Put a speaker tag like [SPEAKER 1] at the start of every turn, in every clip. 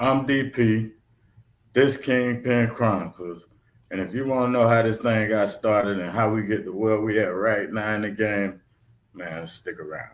[SPEAKER 1] I'm DP, this Kingpin Chronicles. And if you want to know how this thing got started and how we get to where we at right now in the game, man, stick around.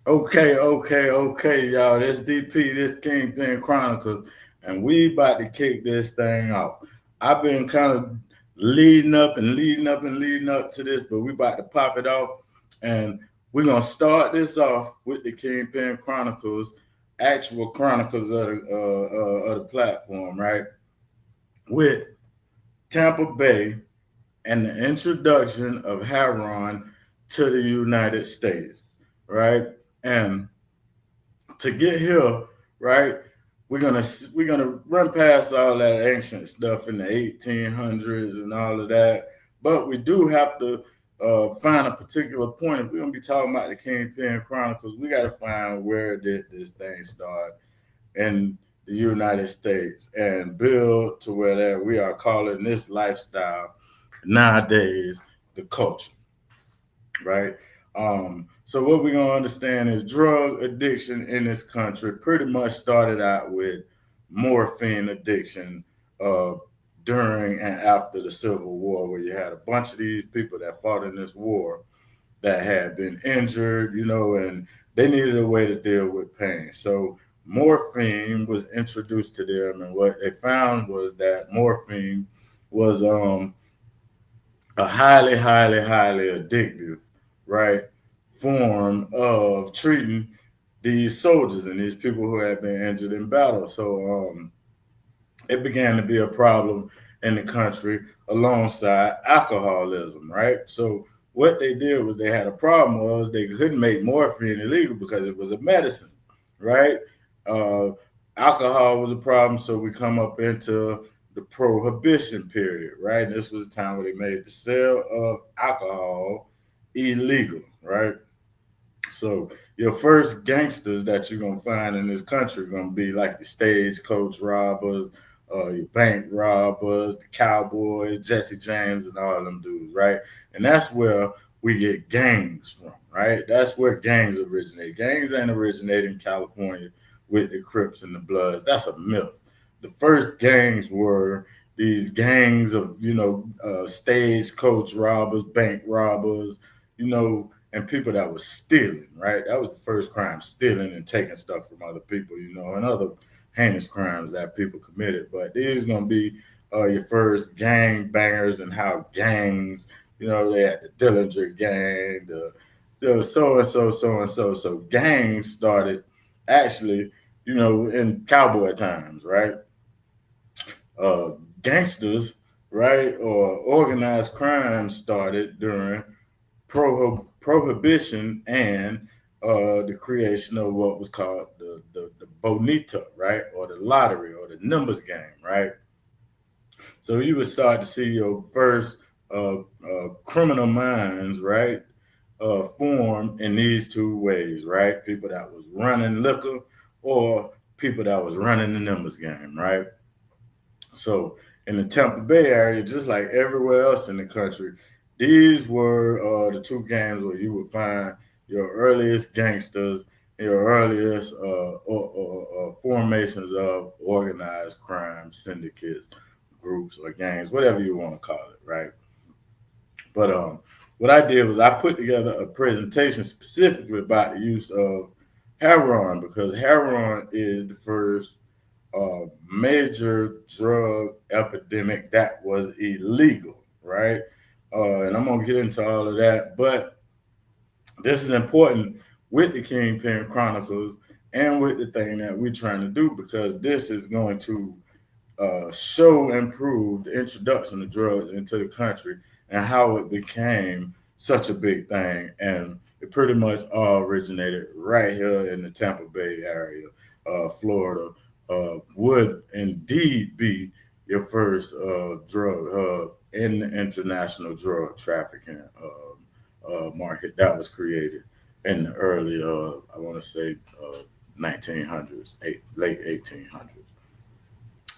[SPEAKER 1] Okay, y'all. This DP, this Kingpin Chronicles, and we about to kick this thing off. I've been kind of leading up to this, but we about to pop it off, and we're gonna start this off with the Kingpin Chronicles, actual chronicles of the platform, right? With Tampa Bay and the introduction of heroin to the United States, right? And to get here, right, we're gonna run past all that ancient stuff in the 1800s and all of that, but we do have to find a particular point. If we're gonna be talking about the Kingpin Chronicles, we got to find where did this thing start in the United States and build to where that we are calling this lifestyle nowadays the culture, right? So what we're gonna understand is drug addiction in this country pretty much started out with morphine addiction uh, during and after the Civil War, where you had a bunch of these people that fought in this war that had been injured, and they needed a way to deal with pain. So morphine was introduced to them, and what they found was that morphine was a highly addictive, right, form of treating these soldiers and these people who had been injured in battle. So it began to be a problem in the country alongside alcoholism, right? So what they did was they had a problem was they couldn't make morphine illegal because it was a medicine, right? Uh, Alcohol was a problem, so we come up into the prohibition period, right? And this was the time where they made the sale of alcohol illegal, right? So your first gangsters that you're gonna find in this country are gonna be like the stagecoach robbers, your bank robbers, the cowboys, Jesse James, and all of them dudes, right? And that's where we get gangs from, right? That's where gangs originate. Gangs ain't originate in California with the Crips and the Bloods. That's a myth. The first gangs were these gangs of stagecoach robbers, bank robbers, and people that was stealing, right? That was the first crime, stealing and taking stuff from other people, and other heinous crimes that people committed. But these gonna be your first gang bangers and how gangs, they had the Dillinger gang, the so and so. So gangs started actually, in cowboy times, right? uh, Gangsters, right, or organized crime started during prohibition and the creation of what was called the bonita, right, or the lottery or the numbers game, right. So you would start to see your first criminal minds, right, form in these two ways, right? People that was running liquor or people that was running the numbers game, right? So in the Tampa Bay area, just like everywhere else in the country, these were the two games where you would find your earliest gangsters, your earliest formations of organized crime syndicates, groups, or gangs, whatever you want to call it, right? But what I did was I put together a presentation specifically about the use of heroin because heroin is the first major drug epidemic that was illegal, right? And I'm gonna get into all of that, but this is important with the Kingpin Chronicles and with the thing that we're trying to do because this is going to show and prove the introduction of drugs into the country and how it became such a big thing. And it pretty much all originated right here in the Tampa Bay area. Florida would indeed be your first drug hub in the international drug trafficking market that was created in the early, I want to say, late 1800s.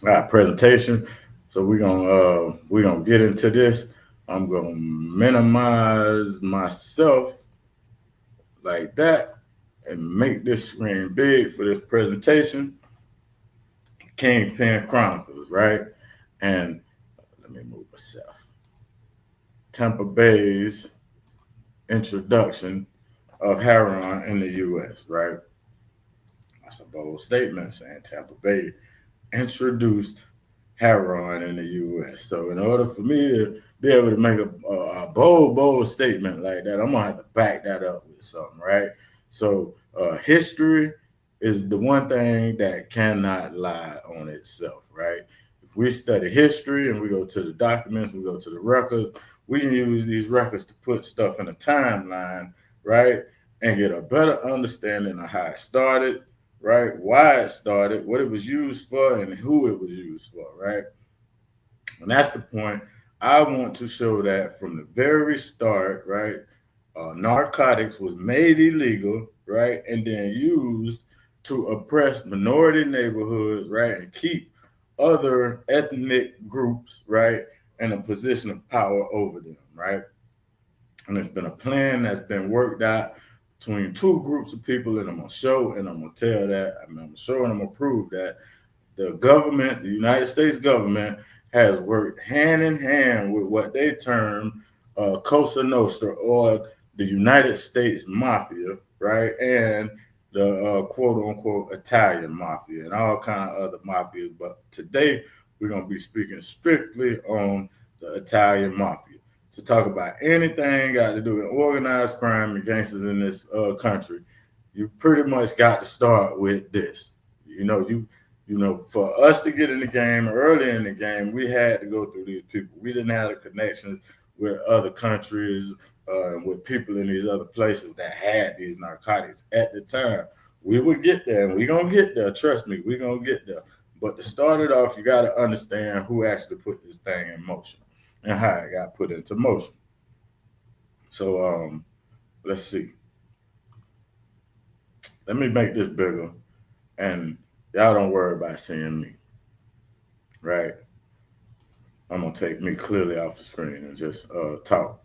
[SPEAKER 1] All right, presentation. So we're gonna get into this. I'm gonna minimize myself like that and make this screen big for this presentation. Kingpin Chronicles, right? And let me move myself. Tampa Bay's introduction of heroin in the U.S., right? That's a bold statement saying Tampa Bay introduced heroin in the U.S. So in order for me to be able to make a bold statement like that, I'm gonna have to back that up with something, right? So history is the one thing that cannot lie on itself, right? If we study history and we go to the documents, we go to the records, we can use these records to put stuff in a timeline, right? And get a better understanding of how it started, right? Why it started, what it was used for, and who it was used for, right? And that's the point. I want to show that from the very start, right? Narcotics was made illegal, right? And then used to oppress minority neighborhoods, right? And keep other ethnic groups, right? In a position of power over them, right? And it's been a plan that's been worked out between two groups of people, and I'm gonna show and I'm gonna tell that. I'm gonna show and I'm gonna prove that the government, the United States government, has worked hand in hand with what they term Cosa Nostra, or the United States mafia, right? And the quote unquote Italian mafia and all kind of other mafias. But today we're gonna be speaking strictly on the Italian mafia. To talk about anything got to do with organized crime and gangsters in this country, you pretty much got to start with this. For us to get in the game early in the game, we had to go through these people. We didn't have the connections with other countries and with people in these other places that had these narcotics at the time. We would get there, and we're going to get there. Trust me, we're going to get there. But to start it off, you got to understand who actually put this thing in motion and how it got put into motion. So let's see. Let me make this bigger, and y'all don't worry about seeing me, right? I'm gonna take me clearly off the screen and just talk.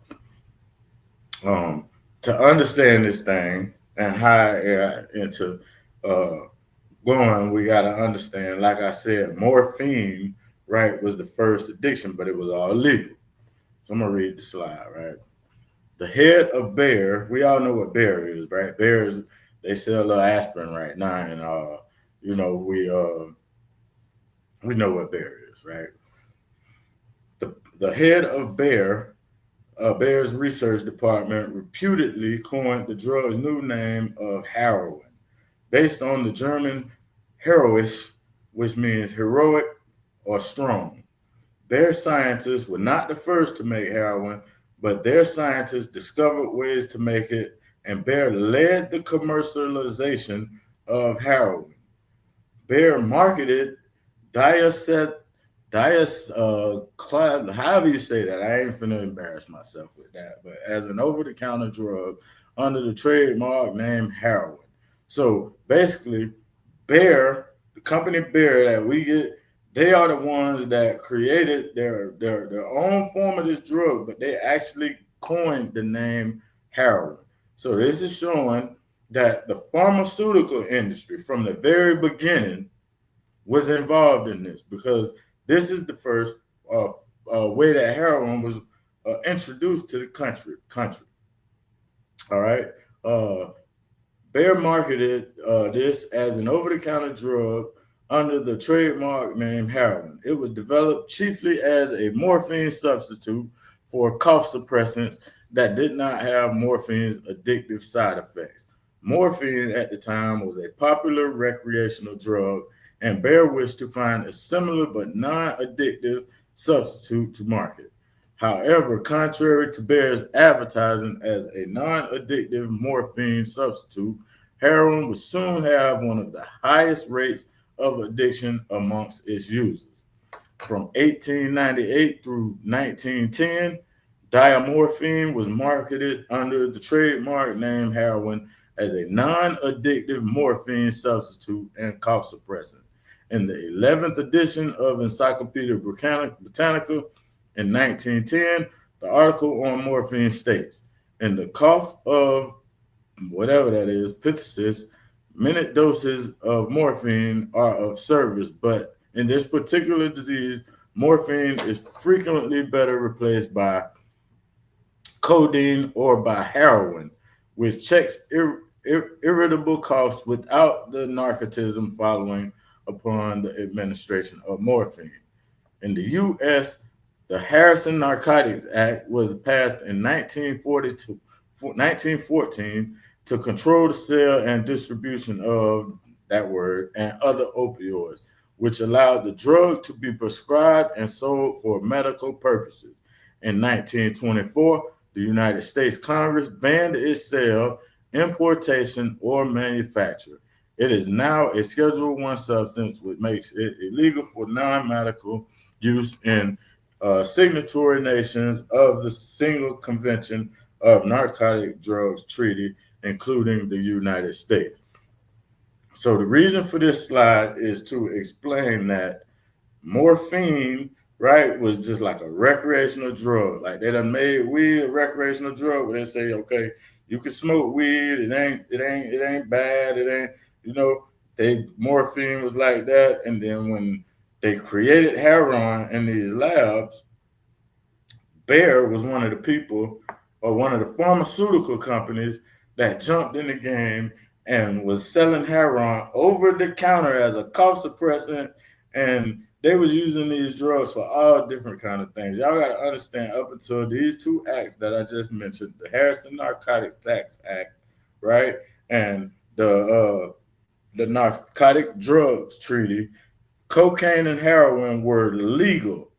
[SPEAKER 1] To understand this thing and how it got into going, we gotta understand, like I said, morphine, right, was the first addiction, but it was all legal. So I'm gonna read the slide, right? The head of Bayer, we all know what Bayer is, right? Bayer, they sell a little aspirin right now, and we know what Bayer is, right? The head of Bayer's research department reputedly coined the drug's new name of heroin, based on the German heroisch, which means heroic or strong. Their scientists were not the first to make heroin, but their scientists discovered ways to make it, and Bayer led the commercialization of heroin. Bayer marketed however you say that, I ain't finna embarrass myself with that, but as an over-the-counter drug under the trademark name heroin. So basically, Bayer, the company Bayer that we get, they are the ones that created their own form of this drug, but they actually coined the name heroin. So this is showing that the pharmaceutical industry from the very beginning was involved in this, because this is the first way that heroin was introduced to the country. All right. Bayer marketed this as an over-the-counter drug under the trademark name heroin. It was developed chiefly as a morphine substitute for cough suppressants that did not have morphine's addictive side effects. Morphine at the time was a popular recreational drug, and Bayer wished to find a similar but non-addictive substitute to market. However, contrary to Bayer's advertising as a non-addictive morphine substitute, heroin would soon have one of the highest rates of addiction amongst its users. From 1898 through 1910, diamorphine was marketed under the trademark name heroin as a non-addictive morphine substitute and cough suppressant. In the 11th edition of Encyclopedia Britannica in 1910, the article on morphine states, in the cough of whatever that is, phthisis, minute doses of morphine are of service, but in this particular disease, morphine is frequently better replaced by codeine or by heroin, which checks irritable coughs without the narcotism following upon the administration of morphine. In the U.S., the Harrison Narcotics Act was passed in 1914 to control the sale and distribution of that word and other opioids, which allowed the drug to be prescribed and sold for medical purposes. In 1924, the United States Congress banned its sale, importation, or manufacture. It is now a Schedule I substance, which makes it illegal for non-medical use in signatory nations of the Single Convention of Narcotic Drugs Treaty, including the United States. So the reason for this slide is to explain that morphine, right, was just like a recreational drug. Like they done made weed a recreational drug where they say, okay, you can smoke weed, it ain't bad, it ain't, morphine was like that. And then when they created heroin in these labs, Bayer was one of the people or one of the pharmaceutical companies that jumped in the game and was selling heroin over the counter as a cough suppressant, and they was using these drugs for all different kind of things. Y'all got to understand, up until these two acts that I just mentioned, the Harrison Narcotics Tax Act, right, and the Narcotic Drugs Treaty, cocaine and heroin were legal,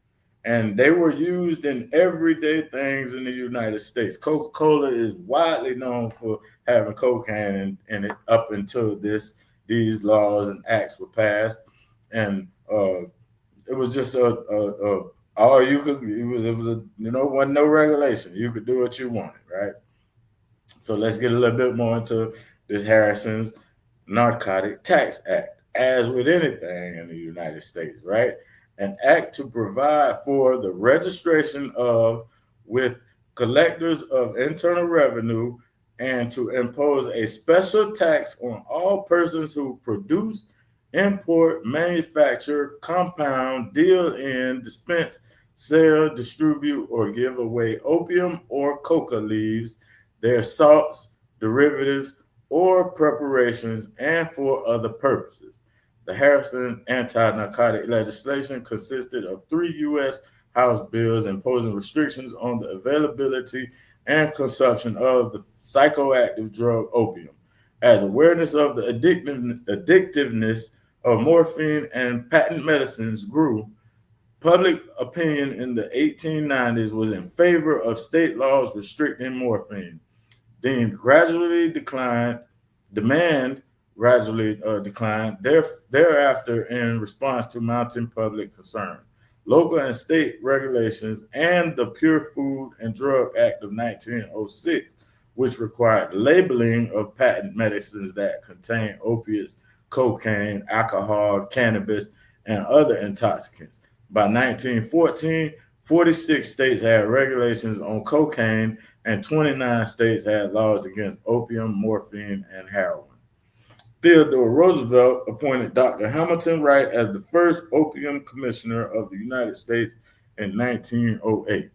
[SPEAKER 1] and they were used in everyday things in the United States. Coca-Cola is widely known for having cocaine in it up until these laws and acts were passed, and it was just all you could. It was wasn't no regulation. You could do what you wanted, right? So let's get a little bit more into this Harrison's Narcotic Tax Act. As with anything in the United States, right? An act to provide for the registration of with collectors of internal revenue and to impose a special tax on all persons who produce, import, manufacture, compound, deal in, dispense, sell, distribute, or give away opium or coca leaves, their salts, derivatives, or preparations, and for other purposes. The Harrison anti-narcotic legislation consisted of 3 U.S. House bills imposing restrictions on the availability and consumption of the psychoactive drug opium. As awareness of the addictiveness of morphine and patent medicines grew, public opinion in the 1890s was in favor of state laws restricting morphine. Demand gradually declined thereafter in response to mounting public concern. Local and state regulations and the Pure Food and Drug Act of 1906, which required labeling of patent medicines that contain opiates, cocaine, alcohol, cannabis, and other intoxicants. By 1914, 46 states had regulations on cocaine and 29 states had laws against opium, morphine, and heroin. Theodore Roosevelt appointed Dr. Hamilton Wright as the first opium commissioner of the United States in 1908.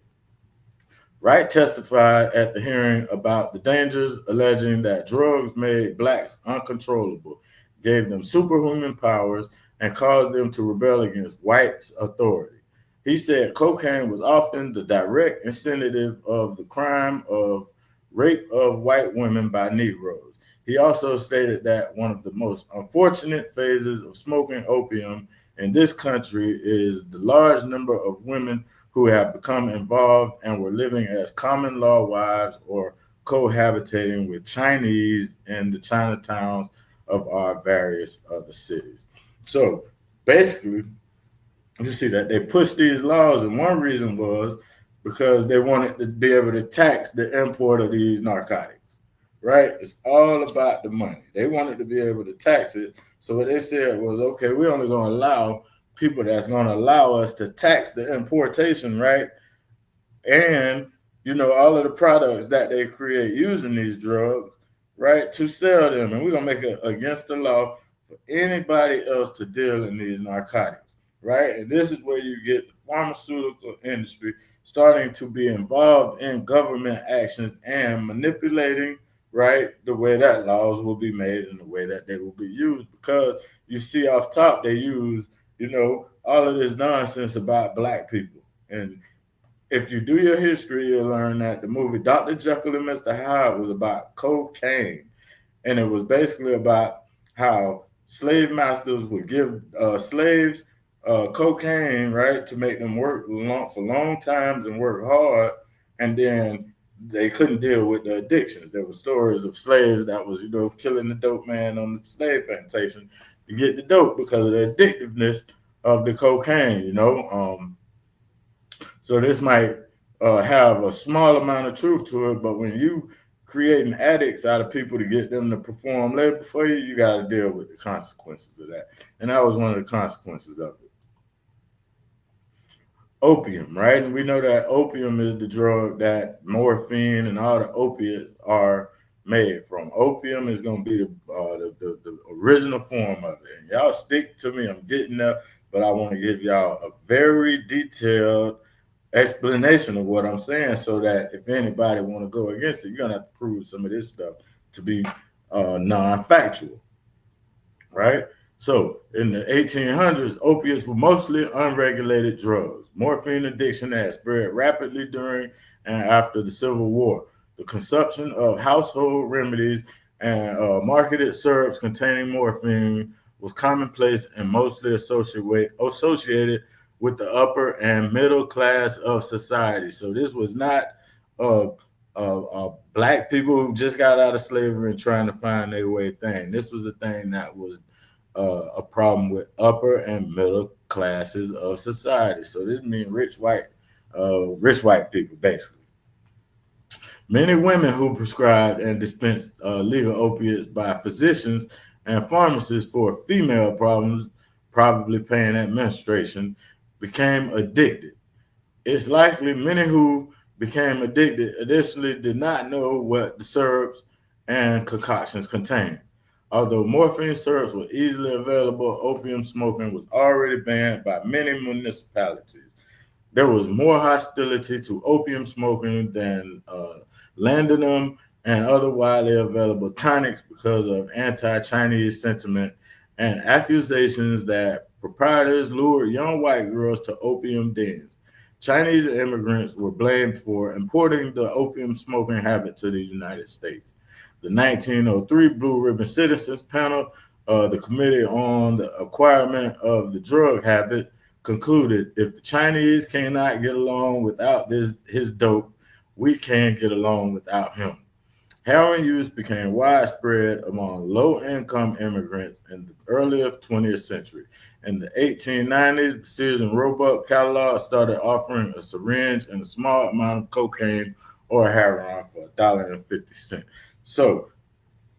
[SPEAKER 1] Wright testified at the hearing about the dangers, alleging that drugs made blacks uncontrollable, gave them superhuman powers, and caused them to rebel against whites' authority. He said cocaine was often the direct incentive of the crime of rape of white women by Negroes. He also stated that one of the most unfortunate phases of smoking opium in this country is the large number of women who have become involved and were living as common law wives or cohabitating with Chinese in the Chinatowns of our various other cities. So basically, you see that they pushed these laws, and one reason was because they wanted to be able to tax the import of these narcotics, right? It's all about the money. They wanted to be able to tax it. So what they said was, okay, we're only going to allow people that's going to allow us to tax the importation, right? And all of the products that they create using these drugs, right, to sell them, and we're gonna make it against the law for anybody else to deal in these narcotics, right? And this is where you get the pharmaceutical industry starting to be involved in government actions and manipulating, right, the way that laws will be made and the way that they will be used. Because you see off top, they use, all of this nonsense about black people. And if you do your history, you'll learn that the movie Dr. Jekyll and Mr. Hyde was about cocaine. And it was basically about how slave masters would give slaves cocaine, right, to make them work for long times and work hard. And then they couldn't deal with the addictions. There were stories of slaves that was, killing the dope man on the slave plantation to get the dope because of the addictiveness of the cocaine, so this might have a small amount of truth to it, but when you creating addicts out of people to get them to perform labor for you, you got to deal with the consequences of that. And that was one of the consequences of it. Opium, right? And we know that opium is the drug that morphine and all the opiates are made from. Opium is going to be the original form of it. And y'all stick to me. I'm getting there, but I want to give y'all a very detailed explanation of what I'm saying, so that if anybody want to go against it, you're gonna have to prove some of this stuff to be non-factual, right? So in the 1800s, opiates were mostly unregulated drugs. Morphine addiction had spread rapidly during and after the Civil War. The consumption of household remedies and marketed syrups containing morphine was commonplace and mostly associated with the upper and middle class of society. So this was not black people who just got out of slavery and trying to find their way thing. This was a thing that was a problem with upper and middle classes of society. So this means rich white people, basically. Many women who prescribed and dispensed legal opiates by physicians and pharmacists for female problems, probably pain at menstruation, became addicted. It's likely many who became addicted additionally did not know what the syrups and concoctions contained. Although morphine syrups were easily available, opium smoking was already banned by many municipalities. There was more hostility to opium smoking than laudanum and other widely available tonics because of anti-Chinese sentiment and accusations that proprietors lured young white girls to opium dens. Chinese immigrants were blamed for importing the opium smoking habit to the United States. The 1903 Blue Ribbon Citizens Panel, the Committee on the Acquirement of the Drug Habit, concluded if the Chinese cannot get along without his dope, we can't get along without him. Heroin use became widespread among low-income immigrants in the early 20th century. In the 1890s, the Sears and Roebuck catalog started offering a syringe and a small amount of cocaine or heroin for $1.50. So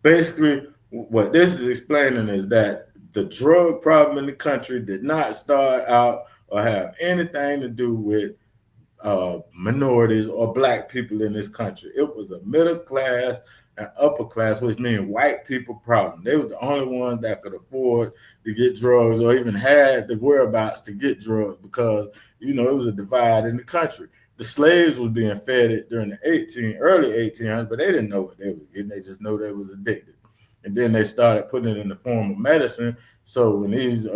[SPEAKER 1] basically, what this is explaining is that the drug problem in the country did not start out or have anything to do with minorities or black people in this country. It was a middle class and upper class, which means white people problem. They were the only ones that could afford to get drugs or even had the whereabouts to get drugs because, it was a divide in the country. The slaves was being fed it during the early 1800s, but they didn't know what they was getting. They just know they was addicted. And then they started putting it in the form of medicine. So when these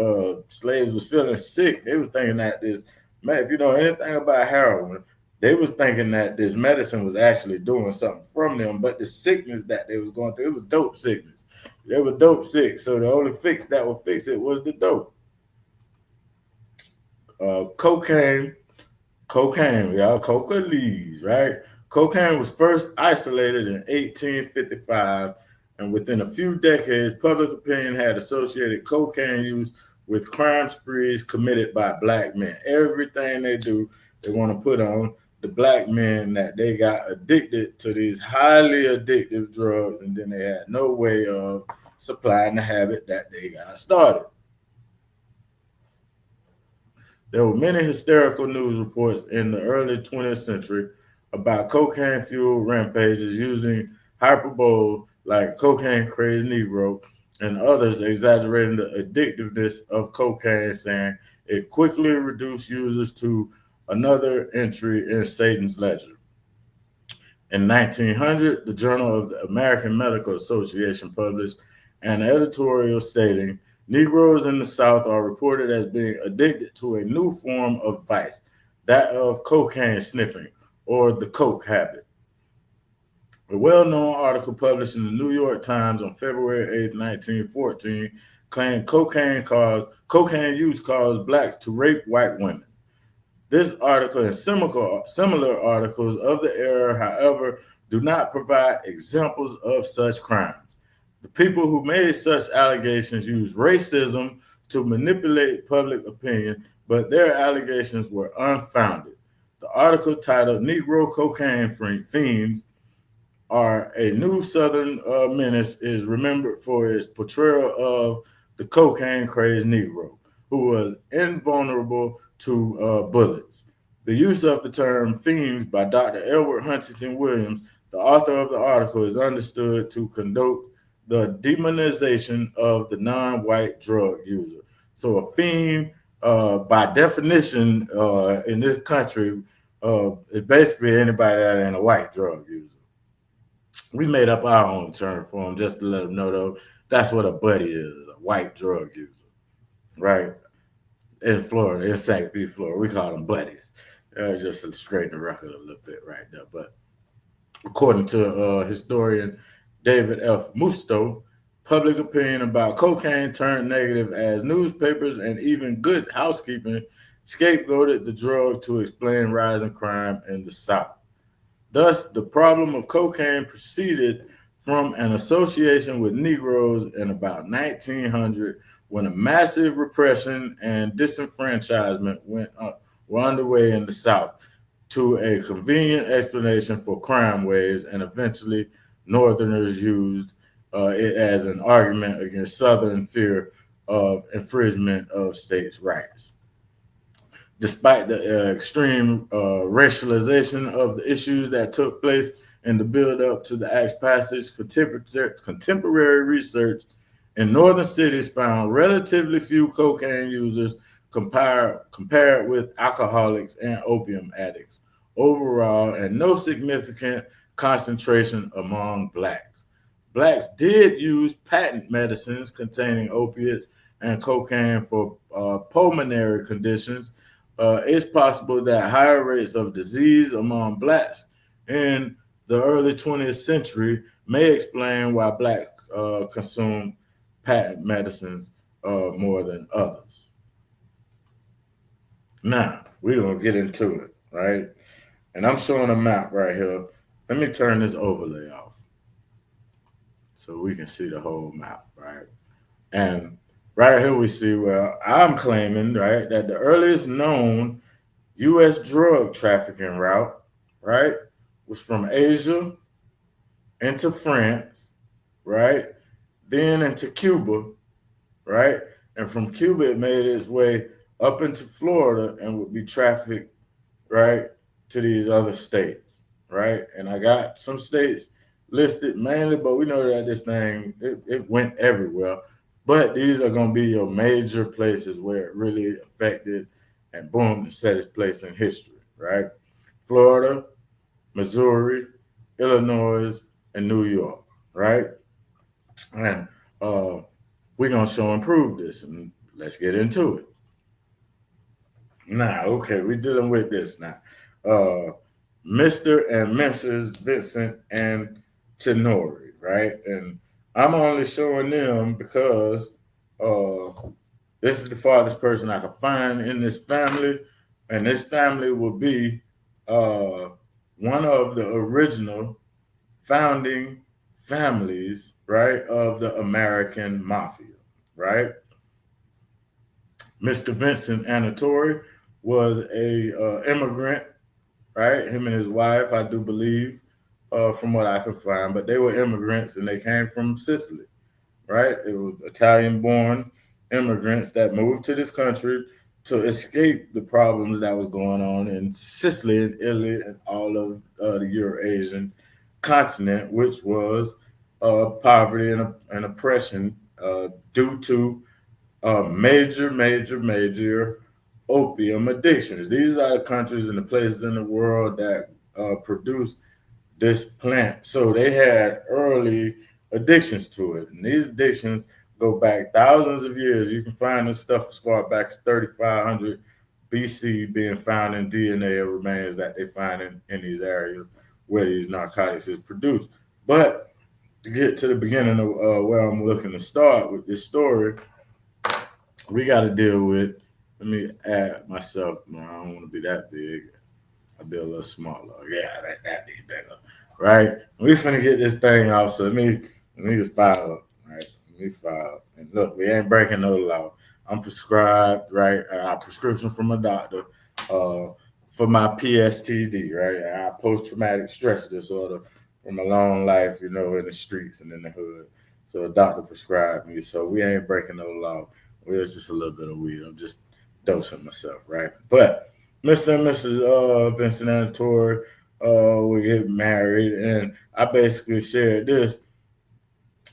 [SPEAKER 1] slaves was feeling sick, they was thinking that if you know anything about heroin, they was thinking that this medicine was actually doing something from them, but the sickness that they was going through, it was dope sickness. They were dope sick, so the only fix that would fix it was the dope. Cocaine, y'all, coca leaves, right? Cocaine was first isolated in 1855, and within a few decades, public opinion had associated cocaine use with crime sprees committed by black men. Everything they do, they want to put on the black men that they got addicted to these highly addictive drugs, and then they had no way of supplying the habit that they got started. There were many hysterical news reports in the early 20th century about cocaine-fueled rampages using hyperbole like cocaine-crazed Negro and others exaggerating the addictiveness of cocaine, saying it quickly reduced users to another entry in Satan's ledger. In 1900, the Journal of the American Medical Association published an editorial stating Negroes in the South are reported as being addicted to a new form of vice, that of cocaine sniffing, or the coke habit. A well-known article published in the New York Times on February 8, 1914, claimed cocaine use caused blacks to rape white women. This article and similar articles of the era, however, do not provide examples of such crimes. The people who made such allegations used racism to manipulate public opinion, but their allegations were unfounded. The article titled Negro Cocaine Fiends are a new Southern menace is remembered for its portrayal of the cocaine-crazed Negro, who was invulnerable to bullets. The use of the term fiends by Dr. Edward Huntington Williams, the author of the article, is understood to connote the demonization of the non-white drug user. So a fiend, by definition, in this country, is basically anybody that ain't a white drug user. We made up our own term for them just to let them know, though, that's what a buddy is, a white drug user, right? In Florida, in St. Pete, Florida, we call them buddies. Just to straighten the record a little bit right there. But according to historian David F. Musto, public opinion about cocaine turned negative as newspapers and even Good Housekeeping scapegoated the drug to explain rising crime in the South. Thus, the problem of cocaine proceeded from an association with Negroes in about 1900, when a massive repression and disenfranchisement were underway in the South, to a convenient explanation for crime waves, and eventually Northerners used it as an argument against Southern fear of infringement of states' rights. Despite the extreme racialization of the issues that took place in the build-up to the Act's passage, contemporary research in northern cities found relatively few cocaine users compared with alcoholics and opium addicts overall, and no significant concentration among blacks. Blacks did use patent medicines containing opiates and cocaine for pulmonary conditions. It's possible that higher rates of disease among blacks in the early 20th century may explain why blacks consume patent medicines more than others. Now, we're going to get into it, right? And I'm showing a map right here. Let me turn this overlay off so we can see the whole map, right? And right here we see where I'm claiming, right, that the earliest known U.S. drug trafficking route, right, was from Asia into France, right, then into Cuba, right, and from Cuba it made its way up into Florida and would be trafficked, right, to these other states, right? And I got some states listed mainly, but we know that this thing, it went everywhere. But these are going to be your major places where it really affected and boom, set its place in history, right? Florida, Missouri, Illinois, and New York, right? And we're going to show and prove this, and let's get into it. Now, okay, we're dealing with this now. Mr. and Mrs. Vincent and Tenori, right? And I'm only showing them because this is the farthest person I can find in this family, and this family will be one of the original founding families, right, of the American mafia, right? Mr. Vincent Anatori was a immigrant, right? Him and his wife, I do believe, from what I can find, but they were immigrants and they came from Sicily, right? It was Italian-born immigrants that moved to this country to escape the problems that was going on in Sicily and Italy and all of the Eurasian continent, which was poverty and oppression due to major opium addictions. These are the countries and the places in the world that produce this plant. So they had early addictions to it. And these addictions go back thousands of years. You can find this stuff as far back as 3,500 BC being found in DNA remains that they find in these areas where these narcotics is produced. But to get to the beginning of where I'm looking to start with this story, we got to deal with, let me add myself, no, I don't want to be that big. I'll be a little smaller. Yeah, that be bigger. Right? We finna get this thing off. So let me just fire up. Right? Let me fire up. And look, we ain't breaking no law. I'm prescribed, right? I got a prescription from a doctor for my PSTD, right? I have post-traumatic stress disorder from a long life, in the streets and in the hood. So a doctor prescribed me. So we ain't breaking no law. It's just a little bit of weed. I'm just dosing myself, right? But Mr. and Mrs. Vincent and Tori, we get married, and I basically shared this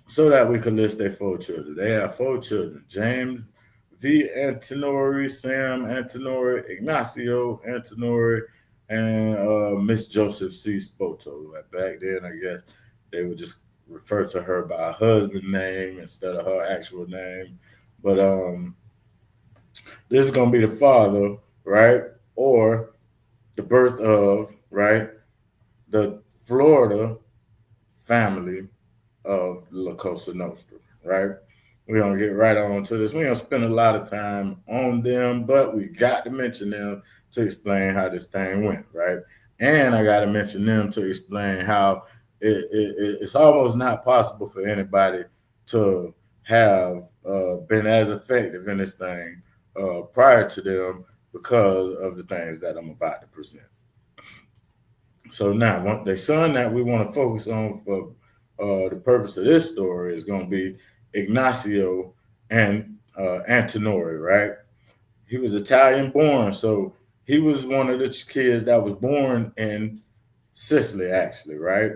[SPEAKER 1] so that we could list their 4 children. They have 4 children: James V. Antonori, Sam Antonori, Ignacio Antonori, and Miss Joseph C. Spoto. Back then, I guess they would just refer to her by her husband name instead of her actual name. But this is gonna be the father, right? Or the birth of, right, the Florida family of La Cosa Nostra, right? We're gonna get right on to this. We don't spend a lot of time on them, but we got to mention them to explain how this thing went, right? And I got to mention them to explain how it's almost not possible for anybody to have been as effective in this thing prior to them because of the things that I'm about to present. So now, the son that we want to focus on for the purpose of this story is going to be Ignacio and Antonori, right? He was Italian born, so he was one of the kids that was born in Sicily, actually, right?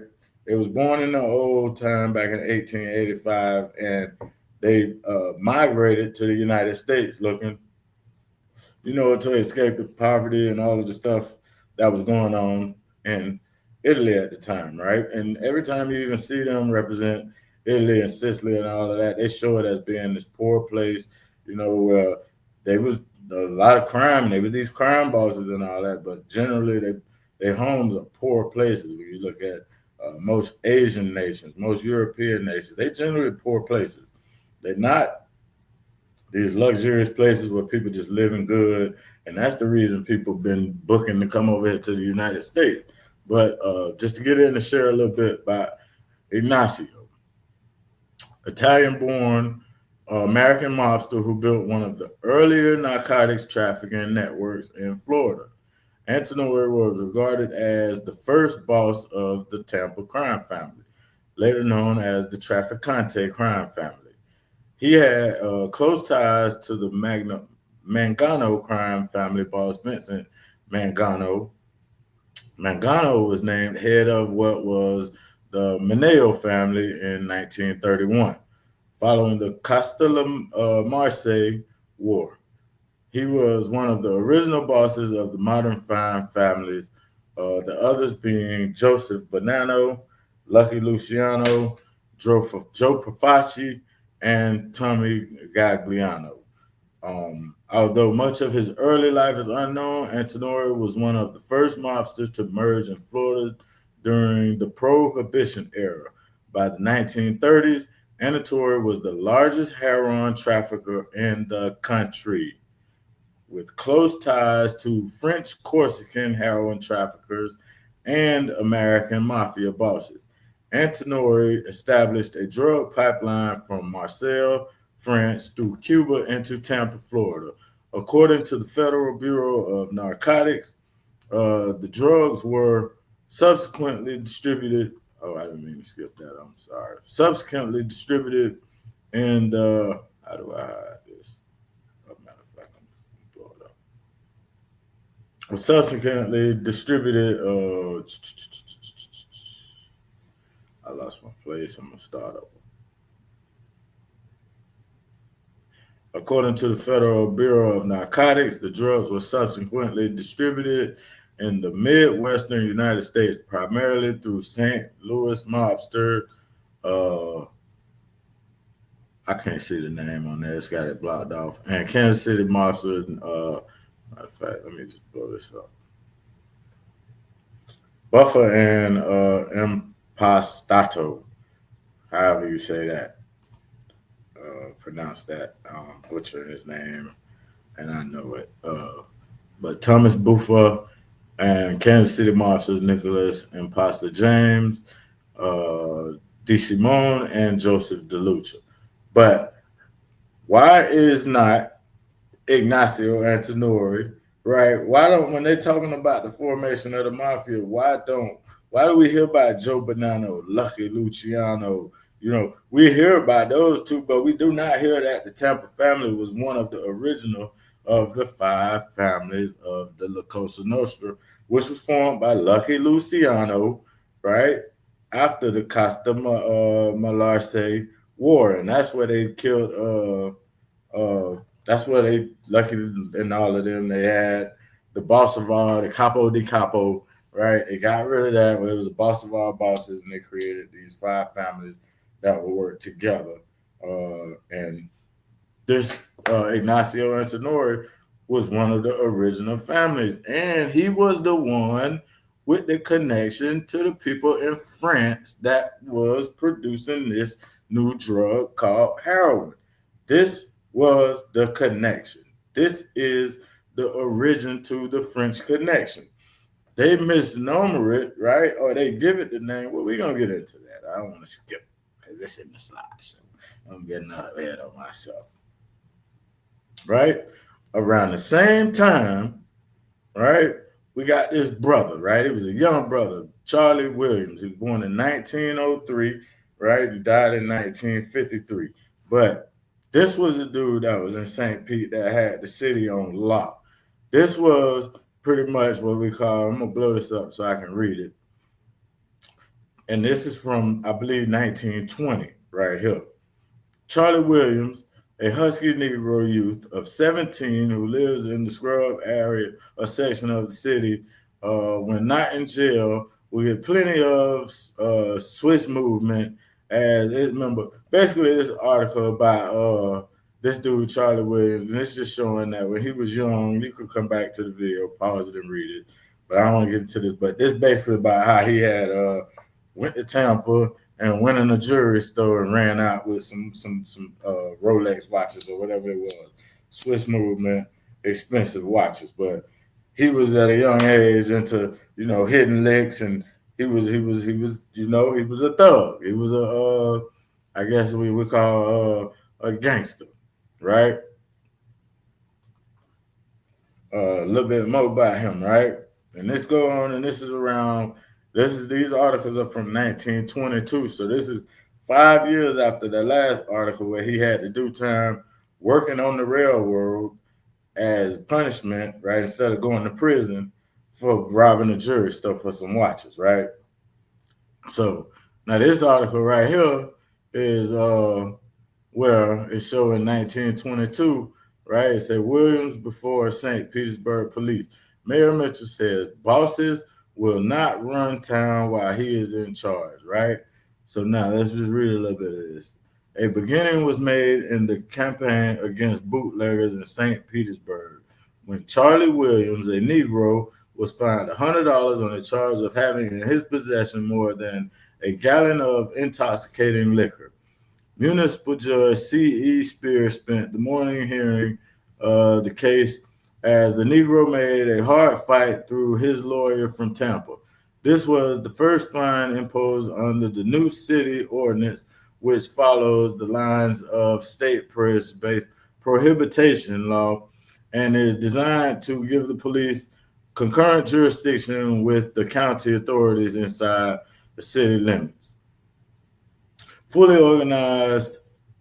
[SPEAKER 1] It was born in the old time back in 1885, and they migrated to the United States looking, to escape the poverty and all of the stuff that was going on in Italy at the time, right? And every time you even see them represent Italy and Sicily and all of that, they show it as being this poor place, where there was a lot of crime and they were these crime bosses and all that, but generally their homes are poor places. When you look at most Asian nations, most European nations, they generally poor places. They're not these luxurious places where people just living good, and that's the reason people been booking to come over here to the United States. But just to get in and share a little bit about Ignacio, Italian-born American mobster who built one of the earlier narcotics trafficking networks in Florida. Antonori was regarded as the first boss of the Tampa crime family, later known as the Trafficante crime family. He had close ties to the Mangano crime family boss, Vincent Mangano. Mangano was named head of what was the Mineo family in 1931, following the Castellammarese War. He was one of the original bosses of the modern crime families, the others being Joseph Bonanno, Lucky Luciano, Joe Profaci, and Tommy Gagliano. Although much of his early life is unknown, Antonori was one of the first mobsters to emerge in Florida during the Prohibition era. By the 1930s, Antonori was the largest heroin trafficker in the country, with close ties to French Corsican heroin traffickers and American mafia bosses. Antonori established a drug pipeline from Marseille, France, through Cuba into Tampa, Florida. According to the Federal Bureau of Narcotics, The drugs were subsequently distributed. Oh, I didn't mean to skip that. I'm sorry. Subsequently distributed in the. How do I hide this? As a matter of fact, I'm just gonna throw it up. Was subsequently distributed. I lost my place. I'm gonna start up. According to the Federal Bureau of Narcotics, the drugs were subsequently distributed in the Midwestern United States, primarily through St. Louis mobster. Uh, I can't see the name on there; it's got it blocked off. And Kansas City mobsters. Matter of fact, let me just blow this up. Buffer and Impastato, however you say that, pronounce that. Butcher his name, and I know it. But Thomas Buffer and Kansas City Mobsters Nicholas and Pastor James, uh, DeSimone, and Joseph DeLucia. But why is not Ignacio Antonori, right? Why don't when they're talking about the formation of the mafia, why do we hear about Joe Bonanno, Lucky Luciano? We hear about those two, but we do not hear that the Tampa family was one of the original of the five families of the La Cosa Nostra, which was formed by Lucky Luciano, right? After the Costa Malarse War. And that's where they killed that's where they lucky and all of them. They had the boss of all, the capo di capo, right? They got rid of that. It was the boss of all bosses, and they created these five families that will work together. And this Ignacio Antonori was one of the original families, and he was the one with the connection to the people in France that was producing this new drug called heroin. This was the connection. This is the origin to the French connection. They misnomer it, right? Or they give it the name. Well, we're gonna get into that. I don't want to skip because it's in the slideshow. I'm getting ahead of myself. Right? Around the same time, right? We got this brother, right? He was a young brother, Charlie Williams. He was born in 1903, right? And died in 1953. But this was a dude that was in St. Pete that had the city on lock. This was pretty much what we call, I'm going to blow this up so I can read it. And this is from, I believe, 1920, right here. Charlie Williams, a husky Negro youth of 17 who lives in the scrub area or section of the city, when not in jail, will get plenty of switch movement. As it remember, basically this article about this dude Charlie Williams, and it's just showing that when he was young, you could come back to the video, pause it, and read it. But I don't want to get into this. But this basically about how he had went to Tampa and went in a jewelry store and ran out with some Rolex watches or whatever it was, Swiss movement, expensive watches. But he was at a young age into hitting licks, and he was a thug. He was a I guess we would call a gangster, right? A little bit more about him, right? And this go on, and this is around. These articles are from 1922, so this is 5 years after the last article where he had to do time working on the railroad as punishment, right? Instead of going to prison for robbing a jewelry store for some watches, right? So now this article right here is where it's showing 1922, right? It said Williams before St. Petersburg police. Mayor Mitchell says bosses will not run town while he is in charge, right? So now let's just read a little bit of this. A beginning was made in the campaign against bootleggers in St. Petersburg when Charlie Williams, a Negro, was fined $100 on the charge of having in his possession more than a gallon of intoxicating liquor. Municipal Judge C.E. Spear spent the morning hearing the case as the Negro made a hard fight through his lawyer from Tampa. This was the first fine imposed under the new city ordinance, which follows the lines of state prohibition law and is designed to give the police concurrent jurisdiction with the county authorities inside the city limits. Fully organized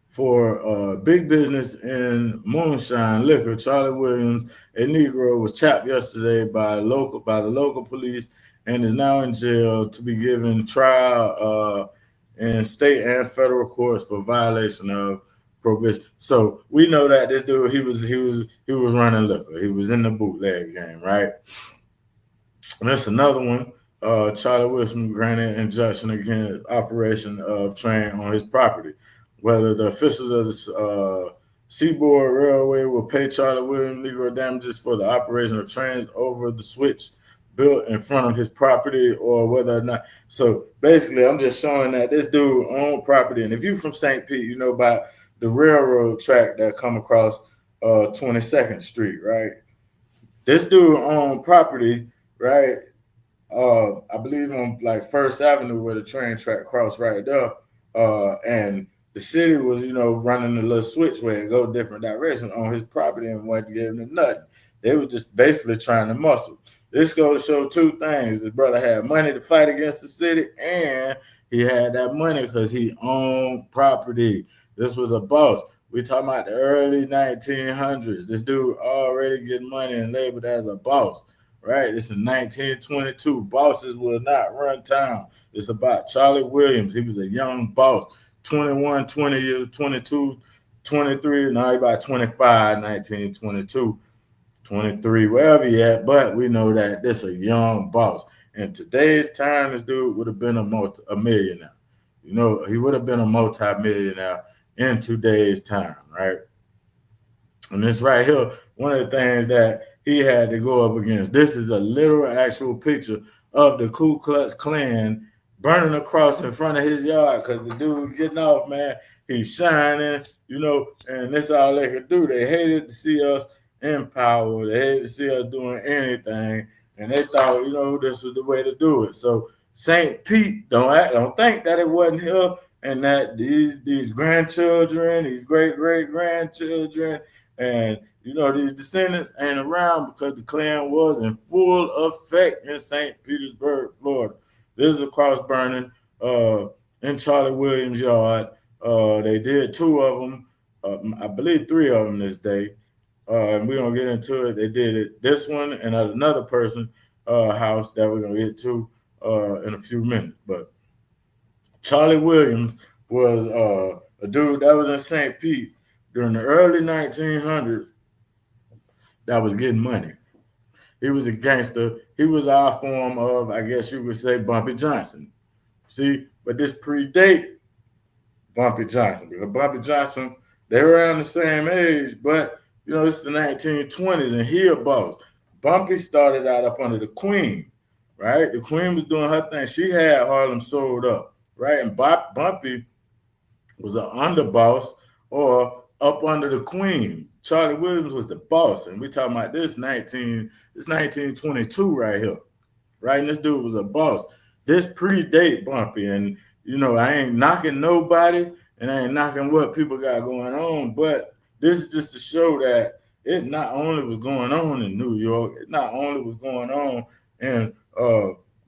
[SPEAKER 1] for big business in moonshine liquor, Charlie Williams, a Negro, was chapped yesterday by the local police and is now in jail to be given trial in state and federal courts for violation of prohibition. So we know that this dude he was running liquor. He was in the bootleg game, right? And that's another one. Charlie Wilson granted injunction against operation of train on his property. Whether the officials of the Seaboard Railway will pay Charlie Williams legal damages for the operation of trains over the switch built in front of his property, or whether or not. So basically, I'm just showing that this dude owned property. And if you're from St. Pete, you know about the railroad track that come across 22nd Street, right? This dude owned property, right? I believe on like First Avenue where the train track crossed right there. And the city was, running a little switch where it go different directions on his property and wasn't giving him nothing. They were just basically trying to muscle. This goes to show two things. The brother had money to fight against the city, and he had that money because he owned property. This was a boss. We talking about the early 1900s. This dude already getting money and labeled as a boss. Right, it's in 1922. Bosses will not run town. It's about Charlie Williams. He was a young boss, 21, 20 years, 22, 23. Now he about 25, 1922, 23, wherever he at. But we know that this is a young boss. In today's time, this dude would have been a millionaire. He would have been a multi-millionaire in today's time, right? And this right here, one of the things that he had to go up against. This is a literal actual picture of the Ku Klux Klan burning a cross in front of his yard because the dude getting off, man. He's shining, and that's all they could do. They hated to see us in power. They hated to see us doing anything, and they thought, this was the way to do it. So St. Pete don't think that it wasn't here, and that these grandchildren, these great-great-grandchildren, and these descendants ain't around because the Klan was in full effect in St. Petersburg, Florida. This is a cross burning in Charlie Williams' yard. They did two of them, I believe three of them this day, and we're gonna get into it. They did it this one and at another person house that we're gonna get to in a few minutes. But Charlie Williams was a dude that was in St. Pete during the early 1900s that was getting money. He was a gangster. He was our form of, I guess you could say, Bumpy Johnson. See, but this predate Bumpy Johnson because Bumpy Johnson, they were around the same age, but it's the 1920s and he a boss. Bumpy started out up under the Queen, right? The Queen was doing her thing. She had Harlem sold up, right? And Bumpy was an underboss or up under the Queen. Charlie Williams was the boss, and we talking about this 1922 right here, right? And this dude was a boss. This predate Bumpy, and I ain't knocking nobody, and I ain't knocking what people got going on, but this is just to show that it not only was going on in New York, it not only was going on in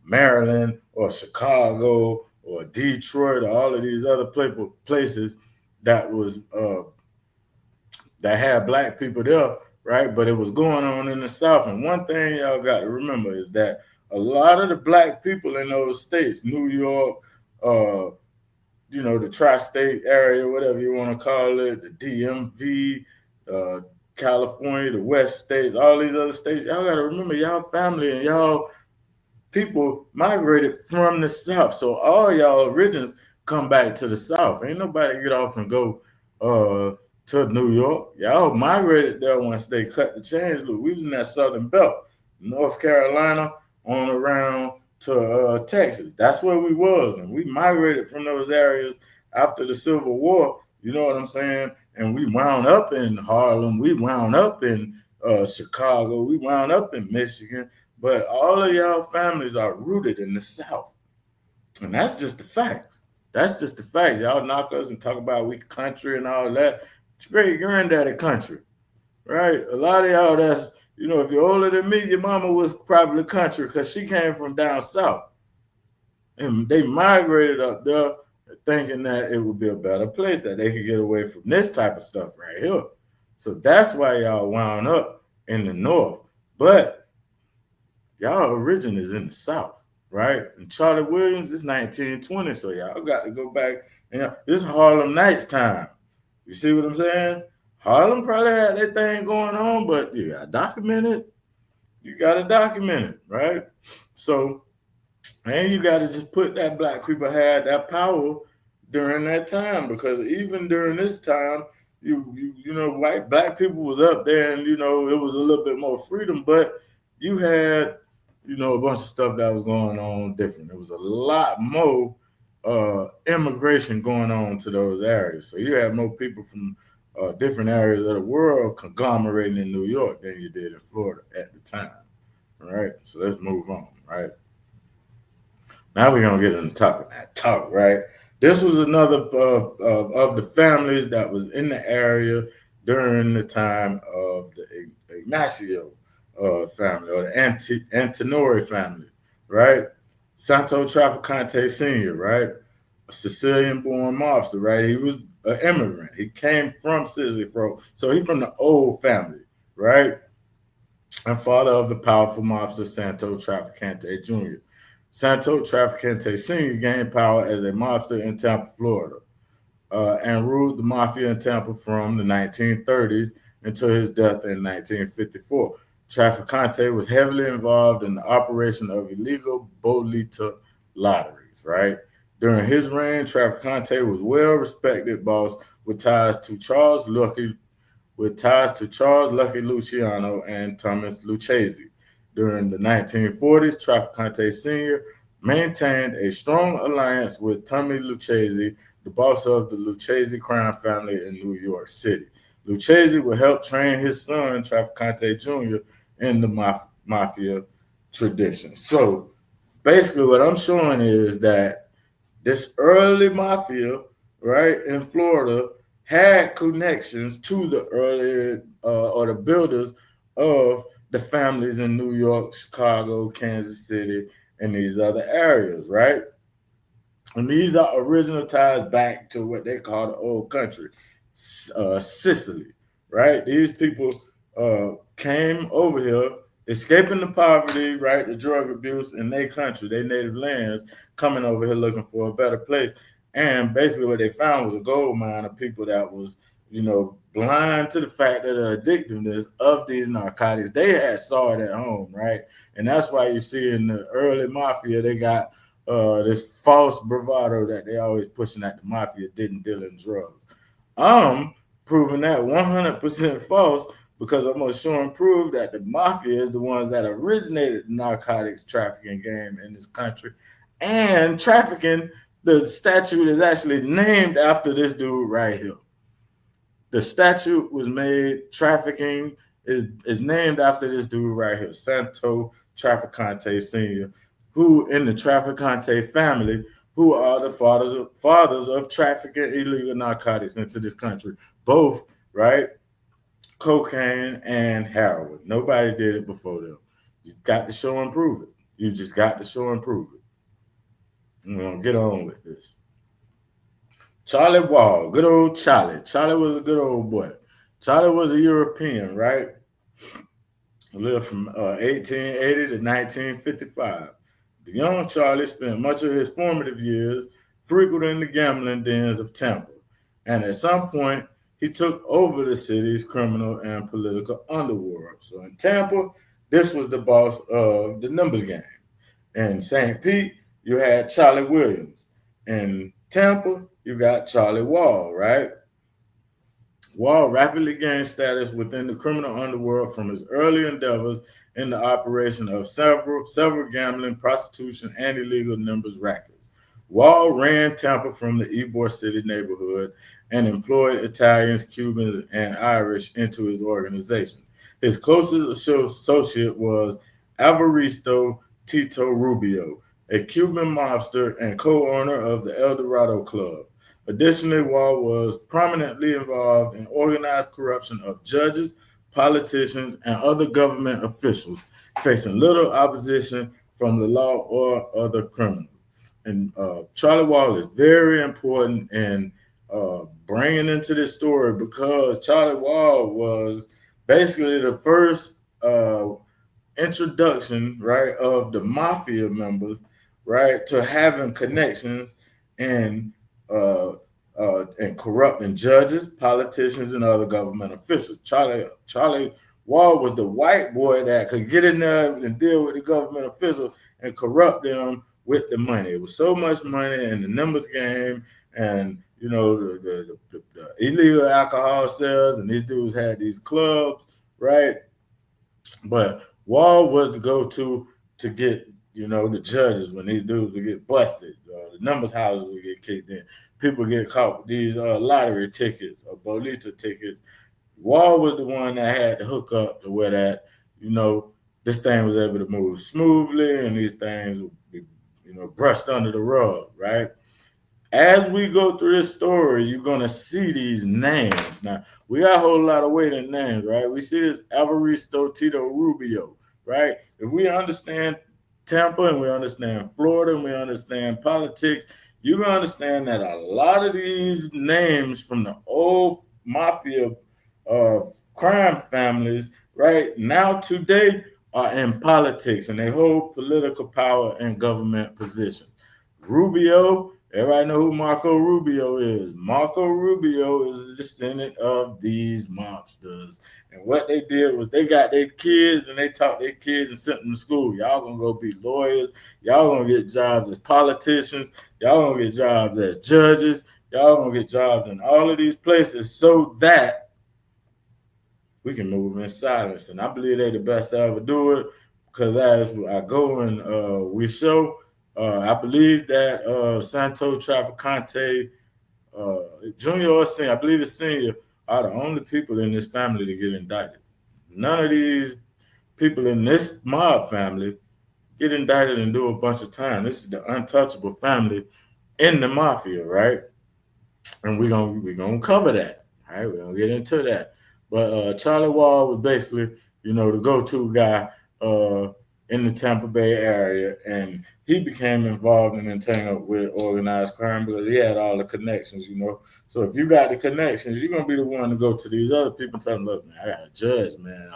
[SPEAKER 1] Maryland or Chicago or Detroit or all of these other places that was that had black people there, right? But it was going on in the South. And one thing y'all got to remember is that a lot of the black people in those states, New York, the tri-state area, whatever you want to call it, the DMV, California, the West states, all these other states, y'all got to remember y'all family and y'all people migrated from the South. So all y'all origins come back to the South. Ain't nobody get off and go to New York. Y'all migrated there once they cut the chains loose. We was in that Southern Belt, North Carolina, on around to Texas. That's where we was. And we migrated from those areas after the Civil War, you know what I'm saying? And we wound up in Harlem. We wound up in Chicago. We wound up in Michigan. But all of y'all families are rooted in the South. And that's just the facts. That's just the facts. Y'all knock us and talk about we country and all that. It's great granddaddy country, right? A lot of y'all You know, if you're older than me, your mama was probably country because she came from down south. And they migrated up there thinking that it would be a better place, that they could get away from this type of stuff right here. So that's why y'all wound up in the north. But y'all origin is in the south, right? And Charlie Williams is 1920, so y'all got to go back. And this is Harlem Nights time. You see what I'm saying? Harlem probably had that thing going on, but you got to document it. You got to document it, right? So, and you got to just put that black people had that power during that time, because even during this time, you know, white black people was up there, and you know it was a little bit more freedom, but you had, you know, a bunch of stuff that was going on different. There was a lot more immigration going on to those areas, so you had more people from different areas of the world conglomerating in New York than you did in Florida at the time. All right, so let's move on. Right. Now we're gonna get on the topic. That talk, right? This was another of the families that was in the area during the time of the Ignacio family, or the Antinori family, right? Santo Trafficante Sr., right? A Sicilian-born mobster, right? He was an immigrant. He came from Sicily, so he's from the old family, right? And father of the powerful mobster Santo Trafficante Jr. Santo Trafficante Sr. gained power as a mobster in Tampa, Florida, and ruled the mafia in Tampa from the 1930s until his death in 1954. Trafficante was heavily involved in the operation of illegal bolita lotteries, right? During his reign, Trafficante was well respected boss with ties to Charles Lucky Luciano and Thomas Lucchese. During the 1940s, Trafficante Sr. maintained a strong alliance with Tommy Lucchese, the boss of the Lucchese crime family in New York City. Lucchese would help train his son, Trafficante Jr., in the mafia tradition. So basically, what I'm showing is that this early mafia, right, in Florida had connections to the earlier or the builders of the families in New York, Chicago, Kansas City, and these other areas, right? And these are original ties back to what they call the old country, Sicily, right? These people came over here, escaping the poverty, right, the drug abuse in their country, their native lands, coming over here looking for a better place. And basically what they found was a gold mine of people that was, you know, blind to the fact that the addictiveness of these narcotics. They had saw it at home, right? And that's why you see in the early mafia, they got this false bravado that they always pushing at the mafia didn't deal in drugs. I'm proving that 100% false, because I'm going to show and prove that the mafia is the ones that originated the narcotics trafficking game in this country. And trafficking, the statute is actually named after this dude right here. The statute was made, trafficking is named after this dude right here, Santo Trafficante Sr., who in the Trafficante family, who are the fathers of trafficking illegal narcotics into this country, both, right? Cocaine and heroin. Nobody did it before them. You got to show and prove it. You just got to show and prove it. We're going to get on with this. Charlie Wall, good old Charlie. Charlie was a good old boy. Charlie was a European, right? Lived from 1880 to 1955. The young Charlie spent much of his formative years frequenting the gambling dens of Tampa, and at some point, he took over the city's criminal and political underworld. So in Tampa, this was the boss of the numbers game. In St. Pete, you had Charlie Williams. In Tampa, you got Charlie Wall, right? Wall rapidly gained status within the criminal underworld from his early endeavors in the operation of several gambling, prostitution, and illegal numbers rackets. Wall ran Tampa from the Ybor City neighborhood and employed Italians, Cubans, and Irish into his organization. His closest associate was Evaristo Tito Rubio, a Cuban mobster and co-owner of the El Dorado Club. Additionally, Wall was prominently involved in organized corruption of judges, politicians, and other government officials, facing little opposition from the law or other criminals. And Charlie Wall is very important in bringing into this story because Charlie Wall was basically the first introduction, right, of the mafia members, right, to having connections and and corrupting judges, politicians, and other government officials. Charlie Wall was the white boy that could get in there and deal with the government officials and corrupt them with the money. It was so much money in the numbers game, and you know the illegal alcohol sales, and these dudes had these clubs, right? But Wall was the go-to to get, you know, the judges when these dudes would get busted. The numbers houses would get kicked in. People get caught with these lottery tickets or bolita tickets. Wall was the one that had to hook up to where that, you know, this thing was able to move smoothly and these things would be, you know, brushed under the rug, right? As we go through this story, you're gonna see these names. Now, we got a whole lot of weight in names, right? We see this Alvaristo Tito Rubio, right? If we understand Tampa and we understand Florida and we understand politics, you're gonna understand that a lot of these names from the old mafia crime families, right, now today are in politics and they hold political power and government positions. Rubio, everybody know who Marco Rubio is. Marco Rubio is a descendant of these mobsters. And what they did was they got their kids and they taught their kids and sent them to school. Y'all gonna go be lawyers. Y'all gonna get jobs as politicians. Y'all gonna get jobs as judges. Y'all gonna get jobs in all of these places so that we can move in silence. And I believe they're the best to ever do it because as I go and we show, I believe that Santo Trafficante, junior or senior, I believe it's senior, are the only people in this family to get indicted. None of these people in this mob family get indicted and do a bunch of time. This is the untouchable family in the mafia, right? And we're gonna cover that. All right, we're gonna get into that. But Charlie Wall was basically, you know, the go-to guy in the Tampa Bay area, and he became involved and entangled with organized crime because he had all the connections, you know. So if you got the connections, you're gonna be the one to go to these other people and tell them, look, man, I got a judge, man.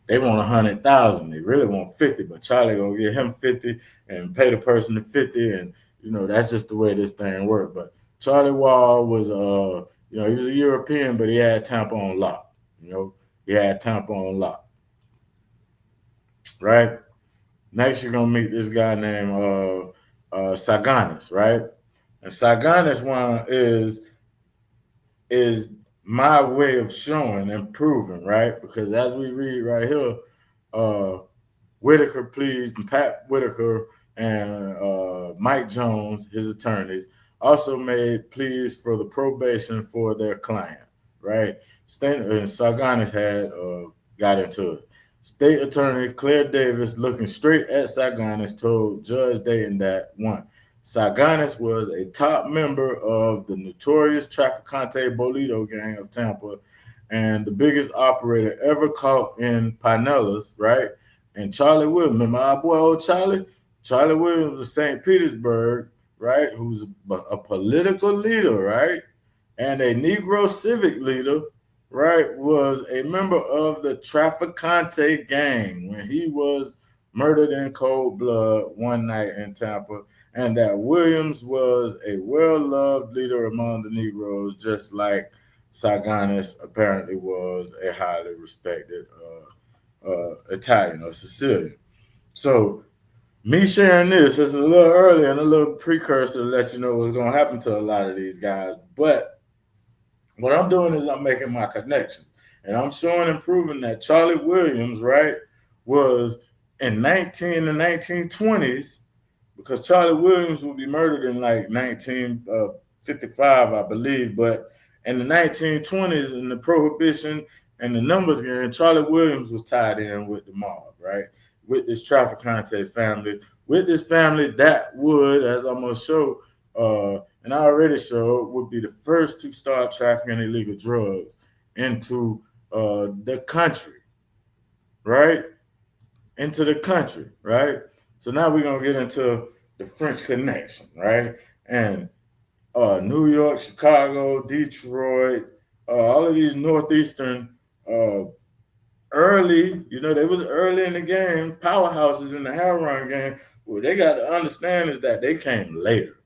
[SPEAKER 1] They want 100,000. They really want 50, but Charlie gonna give him 50 and pay the person the 50, and you know that's just the way this thing worked. But Charlie Wall was, you know, he was a European, but he had Tampa on lock. You know, he had Tampa on lock. Right. Next, you're gonna meet this guy named Saganis, right? And Saganis one is my way of showing and proving, right? Because as we read right here, Whitaker pleads, Pat Whitaker and Mike Jones, his attorneys, also made pleas for the probation for their client, right? And Saganis had got into it. State Attorney Claire Davis, looking straight at Saganis, told Judge Dayton that one, Saganis was a top member of the notorious Trafficante Bolito gang of Tampa and the biggest operator ever caught in Pinellas, right? And Charlie Williams, remember our boy old Charlie? Charlie Williams of St. Petersburg, right? Who's a political leader, right? And a Negro civic leader, right, was a member of the Trafficante gang when he was murdered in cold blood one night in Tampa, and that Williams was a well-loved leader among the Negroes, just like Saganis apparently was a highly respected Italian or Sicilian. So me sharing this is a little early and a little precursor to let you know what's going to happen to a lot of these guys, but what I'm doing is I'm making my connections. And I'm showing and proving that Charlie Williams, right, was in the 1920s, because Charlie Williams will be murdered in like 1955, I believe. But in the 1920s, in the Prohibition and the numbers game, Charlie Williams was tied in with the mob, right, with this Trafficante family, with this family that would, as I'm going to show, and I already showed, would be the first to start trafficking illegal drugs into the country, right? Into the country, right? So now we're gonna get into the French Connection, right? And New York, Chicago, Detroit, all of these northeastern uh, early, they was early in the game, powerhouses in the heroin game. What they got to understand is that they came later.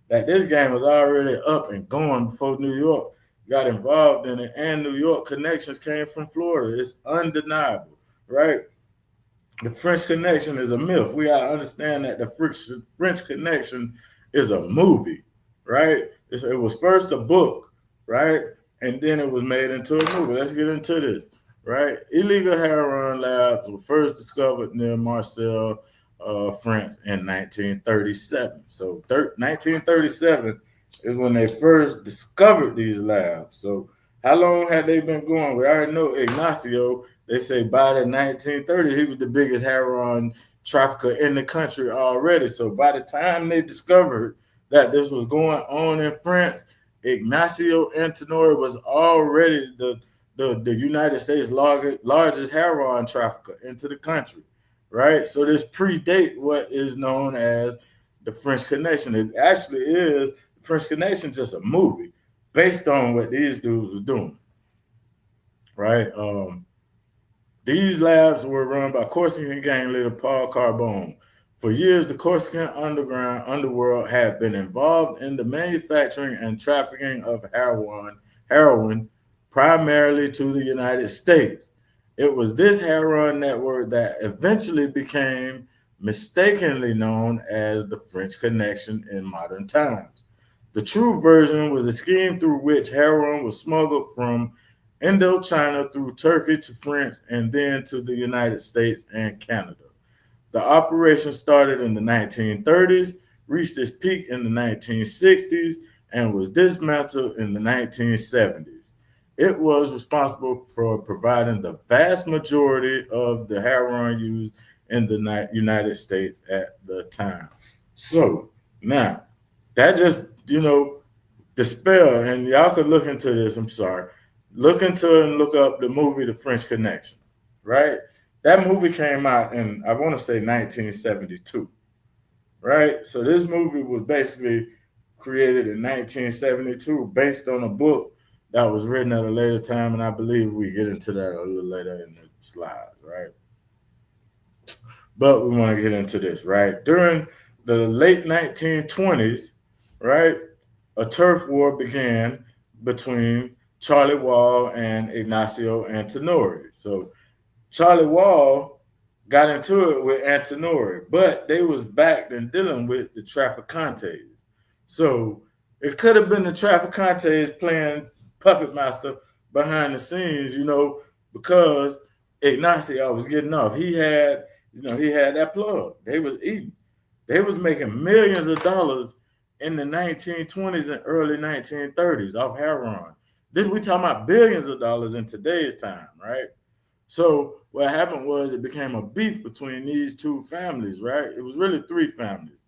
[SPEAKER 1] That this game was already up and going before New York got involved in it, and New York connections came from Florida. It's undeniable, right? The French Connection is a myth. We gotta understand that the French Connection is a movie, right? It was first a book, right, and then it was made into a movie. Let's get into this, right? Illegal heroin labs were first discovered near Marseille, France, in 1937. So 1937 is when they first discovered these labs. So how long had they been going? We already know Ignacio. They say by the 1930s, he was the biggest heroin trafficker in the country already. So by the time they discovered that this was going on in France, Ignacio Antinori was already the United States largest heroin trafficker into the country, right? So this predate what is known as the French Connection. It actually is the French Connection, just a movie based on what these dudes was doing, right? These labs were run by Corsican gang leader Paul Carbone. For years, the Corsican underworld had been involved in the manufacturing and trafficking of heroin, primarily to the United States. It was this heroin network that eventually became mistakenly known as the French Connection in modern times. The true version was a scheme through which heroin was smuggled from Indochina through Turkey to France and then to the United States and Canada. The operation started in the 1930s, reached its peak in the 1960s, and was dismantled in the 1970s. It was responsible for providing the vast majority of the heroin used in the United States at the time. So now, that just, dispel, and y'all could look into this, I'm sorry. Look into it and look up the movie The French Connection, right? That movie came out in, I want to say, 1972, right? So this movie was basically created in 1972 based on a book that was written at a later time, and I believe we get into that a little later in the slides, right? But we want to get into this, right? During the late 1920s, right, a turf war began between Charlie Wall and Ignacio Antinori. So Charlie Wall got into it with Antinori, but they was backed and dealing with the Trafficantes. So it could have been the Trafficantes playing puppet master behind the scenes, because Ignacio was getting off. He had that plug. They was eating. They was making millions of dollars in the 1920s and early 1930s off heroin. This we talking about billions of dollars in today's time, right? So what happened was it became a beef between these two families, right? It was really three families.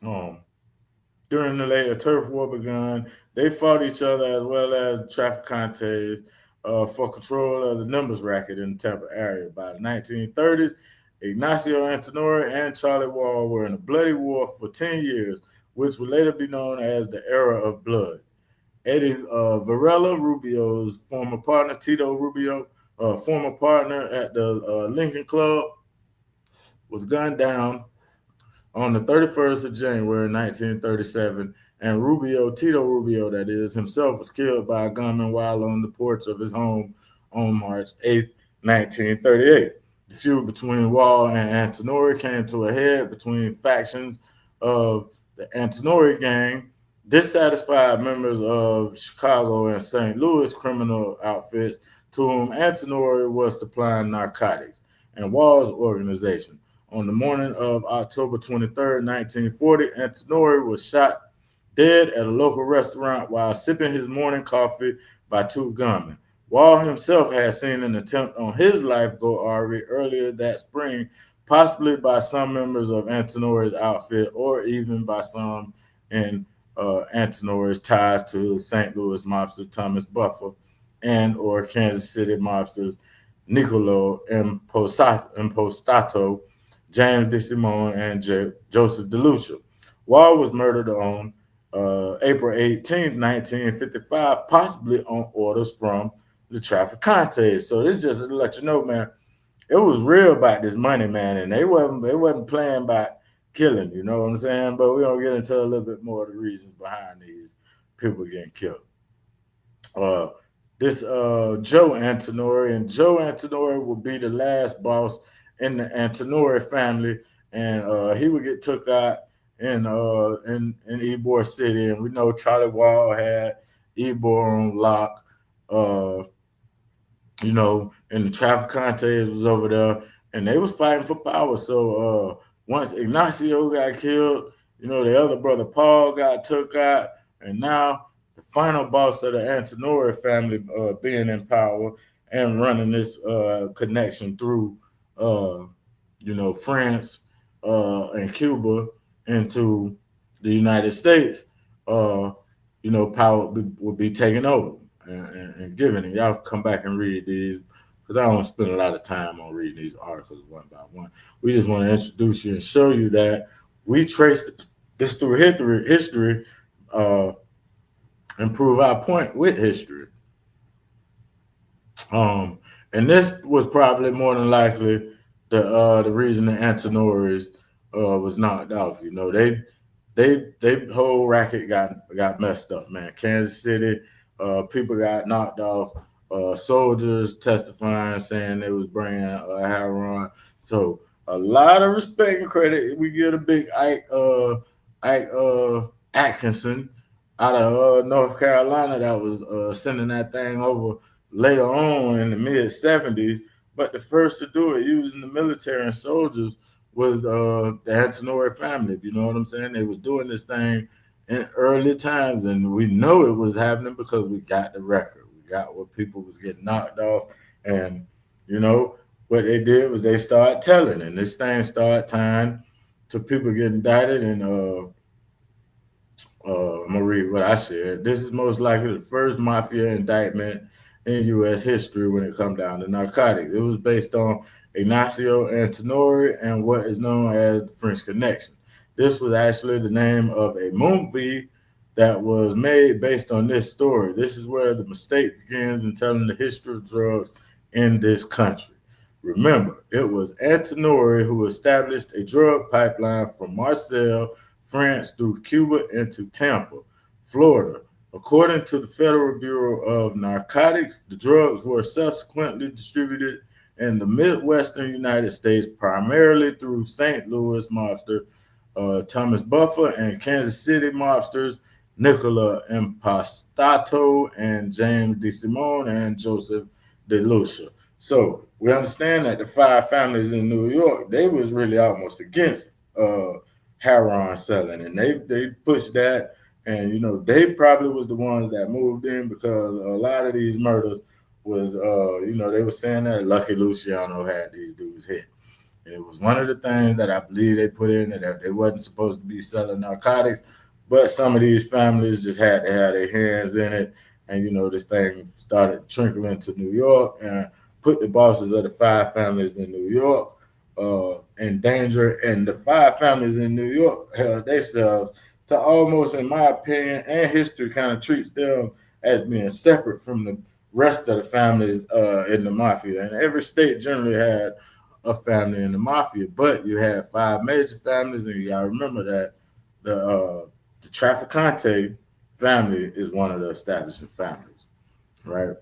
[SPEAKER 1] During the later turf war began, they fought each other as well as Trafficantes for control of the numbers racket in the Tampa area. By the 1930s, Ignacio Antinori and Charlie Wall were in a bloody war for 10 years, which would later be known as the Era of Blood. Eddie Varela, Rubio's former partner, Tito Rubio, former partner at the Lincoln Club, was gunned down on the 31st of January 1937, and Tito Rubio, that is, himself was killed by a gunman while on the porch of his home on March 8, 1938. The feud between Wall and Antinori came to a head between factions of the Antinori gang, dissatisfied members of Chicago and St. Louis criminal outfits to whom Antinori was supplying narcotics, and Wall's organization. On the morning of October 23rd, 1940, Antinori was shot dead at a local restaurant while sipping his morning coffee by two gunmen. Wall himself had seen an attempt on his life go awry earlier that spring, possibly by some members of Antinori's outfit or even by some in Antinori's ties to St. Louis mobster Thomas Buffer and or Kansas City mobsters Niccolo Impostato, James DeSimone, and Joseph DeLucia. Wall was murdered on April 18th, 1955, possibly on orders from the Trafficking. So this just to let you know, man, it was real about this money, man, and they wasn't playing about killing. You know what I'm saying? But we're gonna get into a little bit more of the reasons behind these people getting killed. Uh, this Joe Antonori, and Joe Antonori will be the last boss in the Antonori family, and he would get took out in Ybor City, and we know Charlie Wall had Ybor on lock. Uh, and the traffic contest was over there, and they was fighting for power. So once Ignacio got killed, the other brother Paul got took out, and now the final boss of the Antonori family being in power and running this connection through, France and Cuba into the United States. Power would be taken over and given. And y'all come back and read these because I don't spend a lot of time on reading these articles one by one. We just want to introduce you and show you that we traced this through history, and prove our point with history. And this was probably more than likely the reason the Antonoris was knocked off. They whole racket got messed up, man. Kansas City, people got knocked off. Soldiers testifying saying they was bringing heroin. So a lot of respect and credit we give a big Ike Atkinson out of North Carolina that was sending that thing over later on in the mid-70s. But the first to do it using the military and soldiers was the Antonori family. You know what I'm saying? They was doing this thing in early times, and we know it was happening because we got the record. We got what people was getting knocked off, and what they did was they started telling, and this thing started tying to people getting indicted. And I'm gonna read what I said. This is most likely the first mafia indictment in U.S. history when it comes down to narcotics. It was based on Ignacio Antonori and what is known as the French Connection. This was actually the name of a movie that was made based on this story. This is where the mistake begins in telling the history of drugs in this country. Remember, it was Antonori who established a drug pipeline from Marseille, France, through Cuba into Tampa, Florida. According to the Federal Bureau of Narcotics, the drugs were subsequently distributed in the Midwestern United States, primarily through St. Louis mobster Thomas Buffer and Kansas City mobsters Nicola Impastato and James DeSimone and Joseph DeLucia. So we understand that the five families in New York, they was really almost against heroin selling, and they pushed that. And they probably was the ones that moved in because a lot of these murders was they were saying that Lucky Luciano had these dudes hit. And it was one of the things that I believe they put in that they wasn't supposed to be selling narcotics, but some of these families just had to have their hands in it. And this thing started trickling to New York and put the bosses of the five families in New York in danger. And the five families in New York held themselves to almost, in my opinion, and history kind of treats them as being separate from the rest of the families in the mafia. And every state generally had a family in the mafia, but you had five major families, and you gotta remember that the Trafficking family is one of the establishing families, right?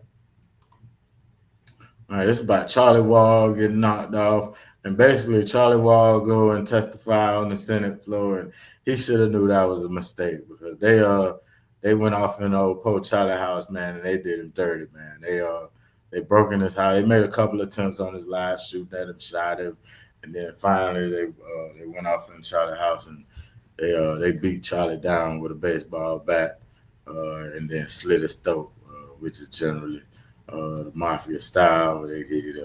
[SPEAKER 1] All right, it's about Charlie Wall getting knocked off, and basically Charlie Wall go and testify on the Senate floor, and he should have knew that was a mistake because they went off in old Po Charlie house, man, and they did him dirty, man. They broke in his house. They made a couple attempts on his life, shooting at him, shot him, and then finally they went off in Charlie house and they beat Charlie down with a baseball bat and then slit his throat, which is generally the mafia style where they get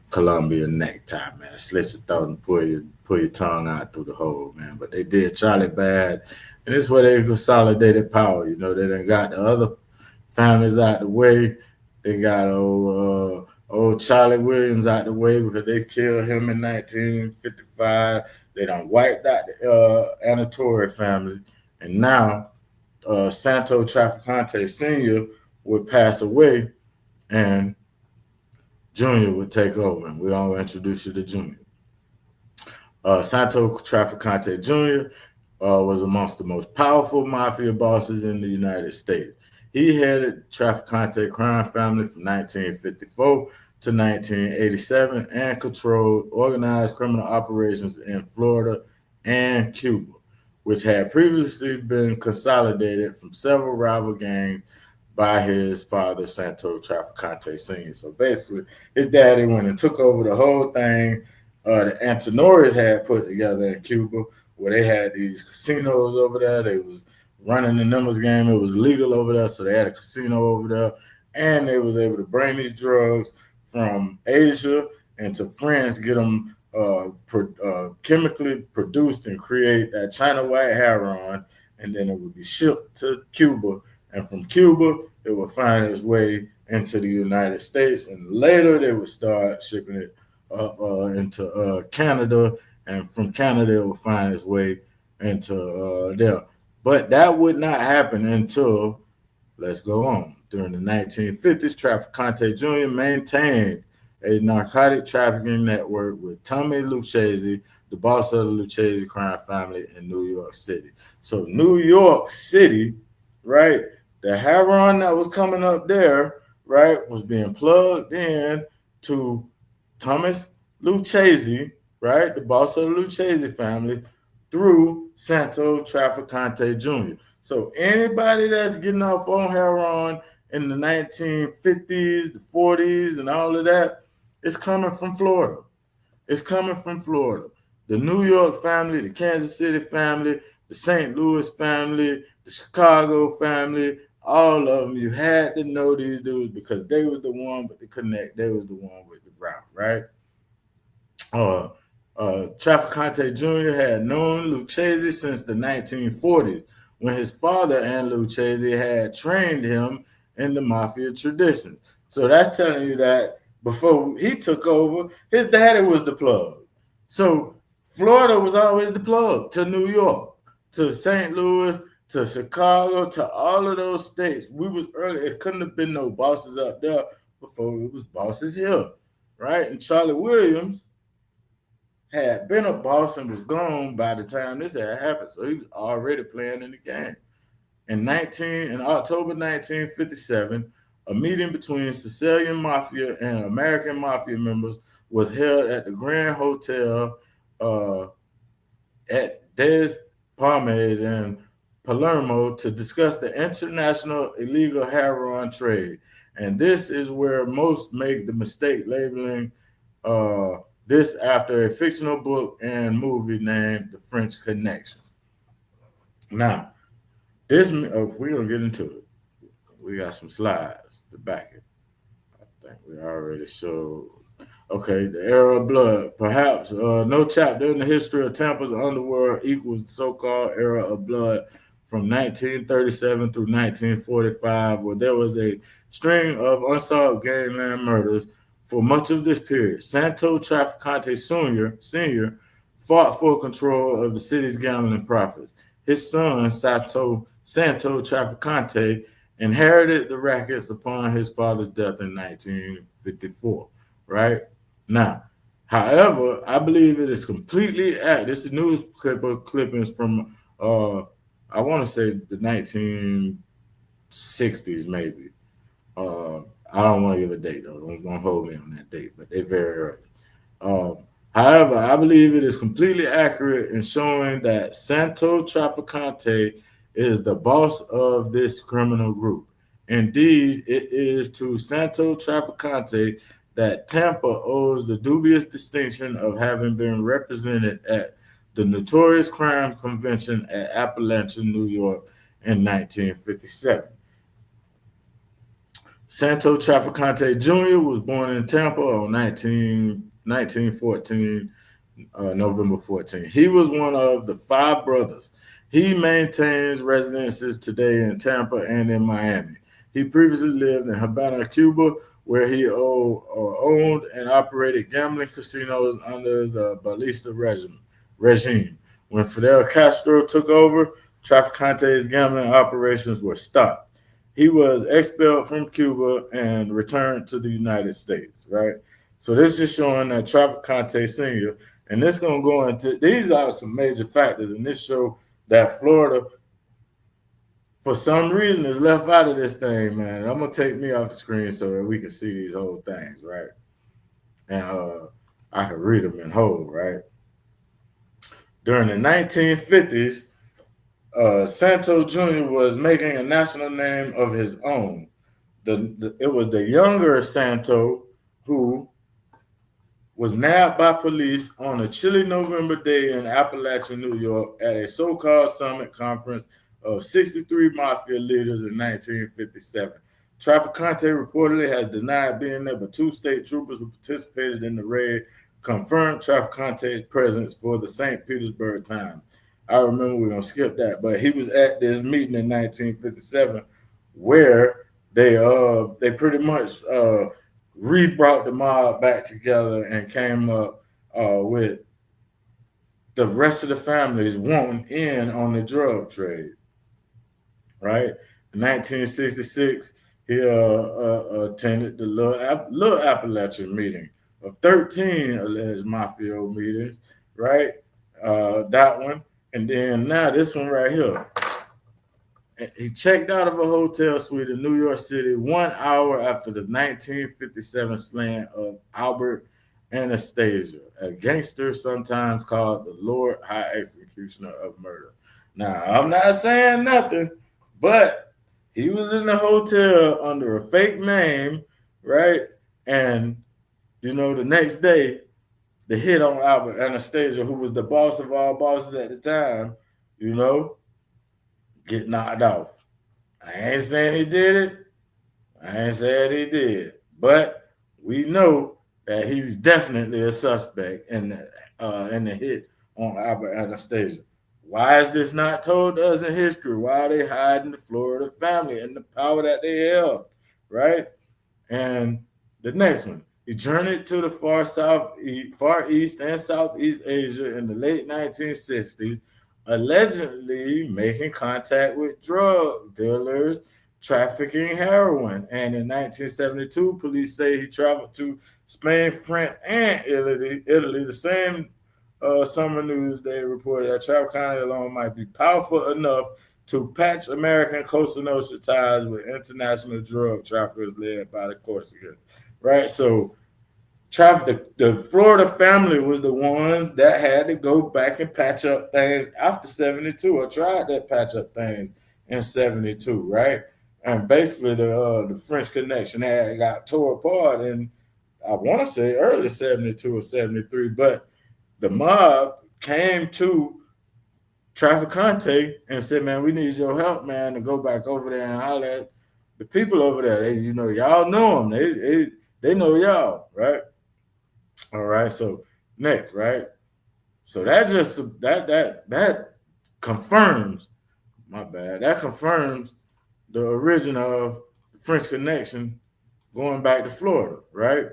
[SPEAKER 1] Colombian necktie, man. Slit your throat and pull your tongue out through the hole, man. But they did Charlie bad, and it's where they consolidated power. They done got the other families out the way. They got old Charlie Williams out the way because they killed him in 1955. They done wiped out the Anatori family, and now Santo Trafficante Sr. would pass away, and Junior would take over, and we're going to introduce you to Junior. Santo Trafficante Jr. Was amongst the most powerful mafia bosses in the United States. He headed Trafficante crime family from 1954 to 1987 and controlled organized criminal operations in Florida and Cuba, which had previously been consolidated from several rival gangs by his father, Santo Trafficante Sr. So basically, his daddy went and took over the whole thing the Antonores had put together in Cuba, where they had these casinos over there. They was running the numbers game. It was legal over there, so they had a casino over there, and they was able to bring these drugs from Asia into France, get them chemically produced and create that China white heroin, and then it would be shipped to Cuba. And from Cuba, it would find its way into the United States, and later they would start shipping it into Canada, and from Canada it would find its way into there. But that would not happen until, let's go on. During the 1950s, Trafficante Jr. maintained a narcotic trafficking network with Tommy Lucchese, the boss of the Lucchese crime family in New York City. So New York City, right, the heroin that was coming up there, right, was being plugged in to Thomas Lucchese, right, the boss of the Lucchese family, through Santo Trafficante Jr. So anybody that's getting off on heroin in the 1950s, the 40s, and all of that, it's coming from Florida. It's coming from Florida. The New York family, the Kansas City family, the St. Louis family, the Chicago family, all of them, you had to know these dudes because they was the one with the connect. They was the one with the route, right? Trafficante Jr. had known Lucchese since the 1940s when his father and Lucchese had trained him in the mafia traditions. So that's telling you that before he took over, his daddy was the plug. So Florida was always the plug to New York, to St. Louis, to Chicago, to all of those states. We was early. It couldn't have been no bosses up there before it was bosses here, right? And Charlie Williams had been a boss and was gone by the time this had happened. So he was already playing in the game. In October 1957, a meeting between Sicilian Mafia and American Mafia members was held at the Grand Hotel at Des Palmes in Palermo to discuss the international illegal heroin trade. And this is where most make the mistake labeling this after a fictional book and movie named The French Connection. Now, we're going to get into it. We got some slides to back it. I think we already showed. Okay, the era of blood. Perhaps no chapter in the history of Tampa's underworld equals the so-called era of blood from 1937 through 1945, where there was a string of unsolved gangland murders. For much of this period, Santo Trafficante Sr. fought for control of the city's gambling profits. His son, Santo Trafficante, inherited the rackets upon his father's death in 1954, right? Now, however, I believe it is completely this is news clippings from, I want to say the 1960s, maybe. I don't want to give a date, though. Don't hold me on that date, but they're very early. However, I believe it is completely accurate in showing that Santo Trafficante is the boss of this criminal group. Indeed, it is to Santo Trafficante that Tampa owes the dubious distinction of having been represented at the Notorious Crime Convention at Appalachian, New York in 1957. Santo Trafficante Jr. was born in Tampa on 1914, November 14. He was one of the 5 brothers. He maintains residences today in Tampa and in Miami. He previously lived in Havana, Cuba, where he owned and operated gambling casinos under the Ballista regime. When Fidel Castro took over, Traficante's gambling operations were stopped. He was expelled from Cuba and returned to the United States, right? So this is showing that Traficante Sr., and this going to go into, these are some major factors, and this show that Florida, for some reason, is left out of this thing, man. I'm going to take me off the screen so that we can see these whole things, right? And I can read them in whole, right? During the 1950s, Santo Jr. was making a national name of his own. It was the younger Santo who was nabbed by police on a chilly November day in Appalachia, New York, at a so-called summit conference of 63 mafia leaders in 1957. Trafficante reportedly has denied being there, but two state troopers who participated in the raid confirmed Trafficante's presence for the St. Petersburg Times. I remember, we're going to skip that, but he was at this meeting in 1957 where they pretty much re-brought the mob back together and came up with the rest of the families wanting in on the drug trade, right? In 1966, he attended the Little Appalachia meeting of 13 alleged mafia meetings, right? That one. And then now this one right here. He checked out of a hotel suite in New York City 1 hour after the 1957 slaying of Albert Anastasia, a gangster sometimes called the Lord High Executioner of Murder. Now, I'm not saying nothing, but he was in the hotel under a fake name, right? And, you know, the next day, the hit on Albert Anastasia, who was the boss of all bosses at the time, you know, get knocked off. I ain't saying he did it. I ain't saying he did. But we know that he was definitely a suspect in the hit on Albert Anastasia. Why is this not told to us in history? Why are they hiding the Florida family and the power that they held, right? And the next one, he journeyed to the far east and southeast Asia in the late 1960s, allegedly making contact with drug dealers trafficking heroin. And in 1972, police say he traveled to Spain, France, and Italy. The same summer news they reported that Trafficking alone might be powerful enough to patch American Cosa Nostra ties with international drug traffickers led by the Corsicans, right? So the Florida family was the ones that had to go back and patch up things after 72, or tried that patch up things in 72, right? And basically the French Connection had got tore apart in, I want to say, early 72 or 73, but the mob came to Trafficante and said, man, we need your help, man, to go back over there and holler at the people over there. They, you know, y'all know them. They know y'all, right? All right. So next, right? So that confirms, my bad. That confirms the origin of the French Connection going back to Florida, right?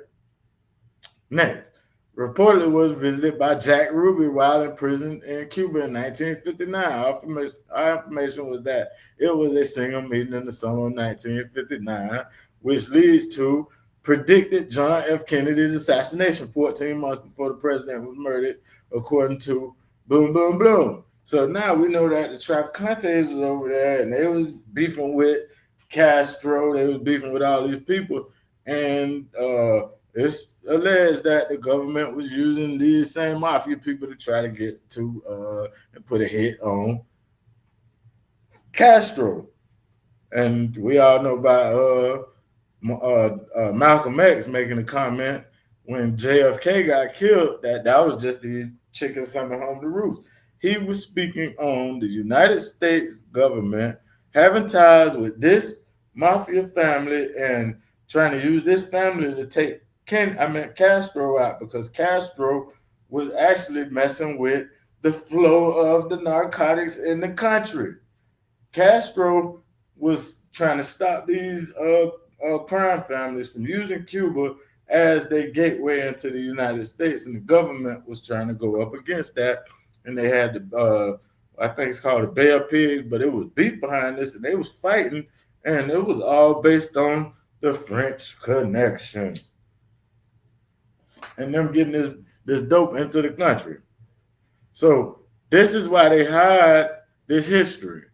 [SPEAKER 1] Next, reportedly was visited by Jack Ruby while in prison in Cuba in 1959. Our information was that it was a single meeting in the summer of 1959, which leads to predicted John F. Kennedy's assassination 14 months before the president was murdered, according to Boom Boom Boom. So now we know that the Traficantes was over there and they was beefing with Castro. They was beefing with all these people. And it's alleged that the government was using these same mafia people to try to get to and put a hit on Castro. And we all know about Malcolm X making a comment when JFK got killed that was just these chickens coming home to roost. He was speaking on the United States government having ties with this mafia family and trying to use this family to take Castro out, because Castro was actually messing with the flow of the narcotics in the country. Castro was trying to stop these crime families from using Cuba as their gateway into the United States, and the government was trying to go up against that, and they had the I think it's called the Bay of Pigs, but it was beef behind this, and they was fighting, and it was all based on the French connection and them getting this dope into the country. So this is why they hide this history.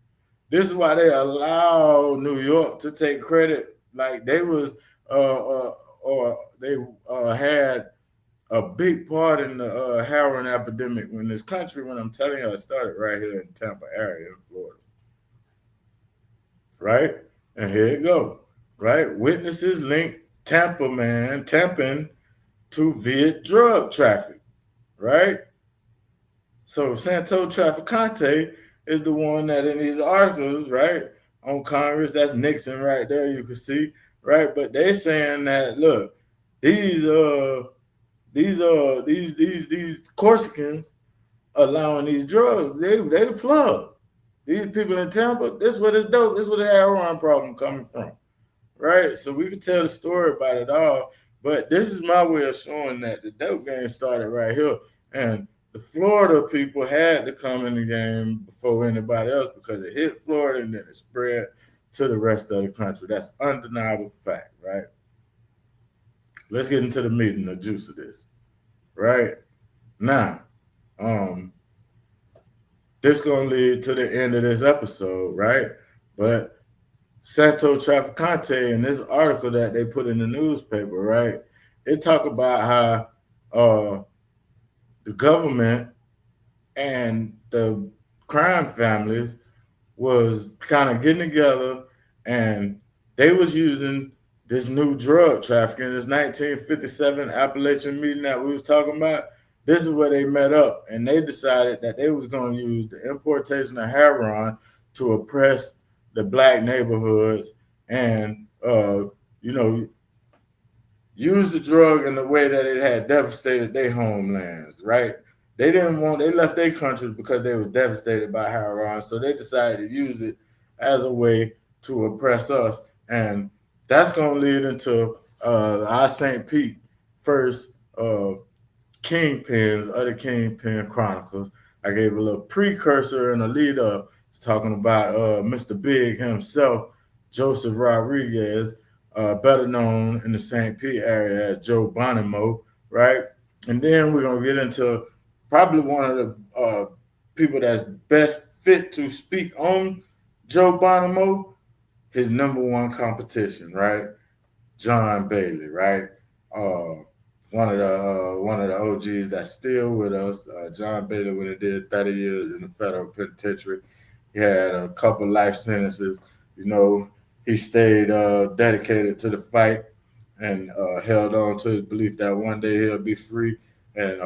[SPEAKER 1] This is why they allow New York to take credit, like they was, or they had a big part in the heroin epidemic in this country. When I'm telling you, it started right here in Tampa area in Florida, right? And here it go, right? Witnesses link Tamping to Viet drug traffic, right? So Santo Trafficante is the one that in these articles, right, on Congress, that's Nixon right there, you can see, right? But they're saying that look, these Corsicans allowing these drugs, they the plug. These people in Tampa, this is where this dope, this is where the heroin problem coming from, right? So we can tell the story about it all, but this is my way of showing that the dope game started right here, and the Florida people had to come in the game before anybody else because it hit Florida and then it spread to the rest of the country. That's undeniable fact, right? Let's get into the meat and the juice of this, right? Now, this gonna lead to the end of this episode, right? But Santo Trafficante in this article that they put in the newspaper, right? It talk about how the government and the crime families was kind of getting together, and they was using this new drug trafficking, this 1957 Appalachian meeting that we was talking about. This is where they met up, and they decided that they was going to use the importation of heroin to oppress the black neighborhoods and, you know, use the drug in the way that it had devastated their homelands, right? They left their countries because they were devastated by heroin, so they decided to use it as a way to oppress us. And that's going to lead into our St. Pete first kingpins of the Kingpin Chronicles. I gave a little precursor and a lead up talking about Mr. Big himself, Joseph Rodriguez, better known in the St. Pete area as Joe Bonimo, right? And then we're going to get into probably one of the people that's best fit to speak on Joe Bonimo, his number one competition, right? John Bailey, right? One of the OGs that's still with us. John Bailey, when he did 30 years in the federal penitentiary, he had a couple life sentences. You know, he stayed dedicated to the fight and held on to his belief that one day he'll be free. And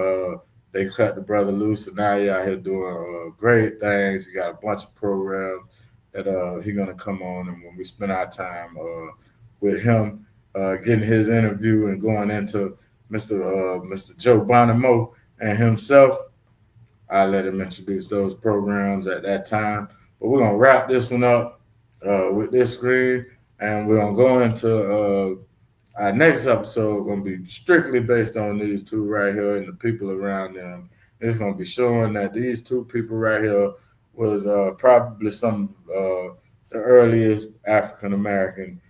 [SPEAKER 1] they cut the brother loose, and now he out here doing great things. He got a bunch of programs that he's gonna come on, and when we spend our time with him, getting his interview and going into Mr. Joe Bonimo and himself, I let him introduce those programs at that time. But we're gonna wrap this one up with this screen, and we're gonna go into our next episode. Gonna be strictly based on these two right here and the people around them. It's gonna be showing that these two people right here was probably some of the earliest African American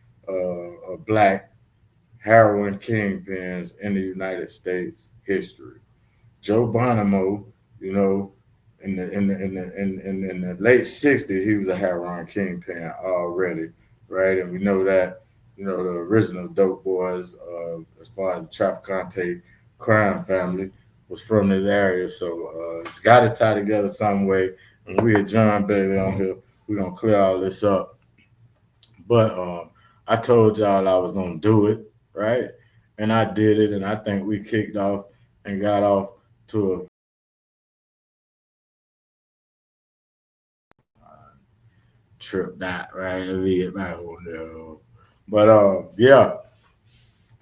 [SPEAKER 1] black heroin kingpins in the United States history. Joe Bonimo, you know, in the late '60s, he was a heroin kingpin already, right? And we know that, you know, the original dope boys, as far as the Trafficante crime family, was from this area. So it's got to tie together some way. And we had John Bailey on here. We're gonna clear all this up. But I told y'all I was gonna do it, right? And I did it, and I think we kicked off and got off to a trip that, right? Let me get back on there. But yeah,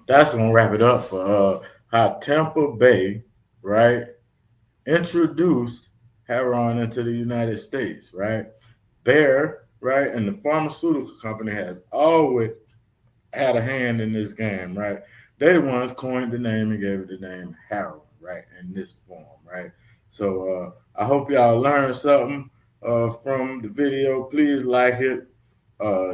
[SPEAKER 1] that's gonna wrap it up for how Tampa Bay, right, introduced heroin into the United States, right? There right? And the pharmaceutical company has always had a hand in this game, right? They the ones coined the name and gave it the name heroin, right? In this form, right? So I hope y'all learned something from the video. Please like it,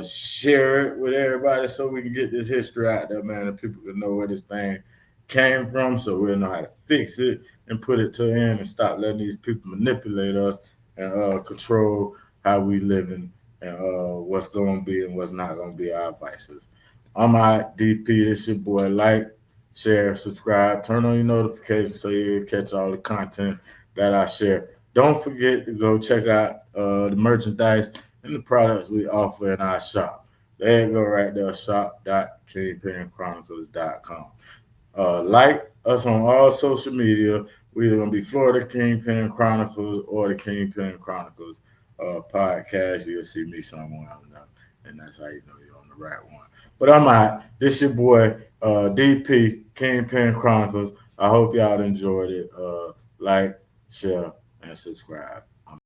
[SPEAKER 1] share it with everybody so we can get this history out there, man, and people can know where this thing came from, so we'll know how to fix it and put it to an end and stop letting these people manipulate us and control how we living and what's going to be and what's not going to be our vices. I'm out, DP. This your boy. Like, share, subscribe, turn on your notifications so you catch all the content that I share. Don't forget to go check out the merchandise and the products we offer in our shop. There you go right there, shop.kingpinchronicles.com. Like us on all social media. We're either going to be Florida Kingpin Chronicles or the Kingpin Chronicles podcast. You'll see me somewhere on there, and that's how you know you're on the right one. But I'm out. This your boy, DP, Kingpin Chronicles. I hope y'all enjoyed it. Like, share, and subscribe. I'm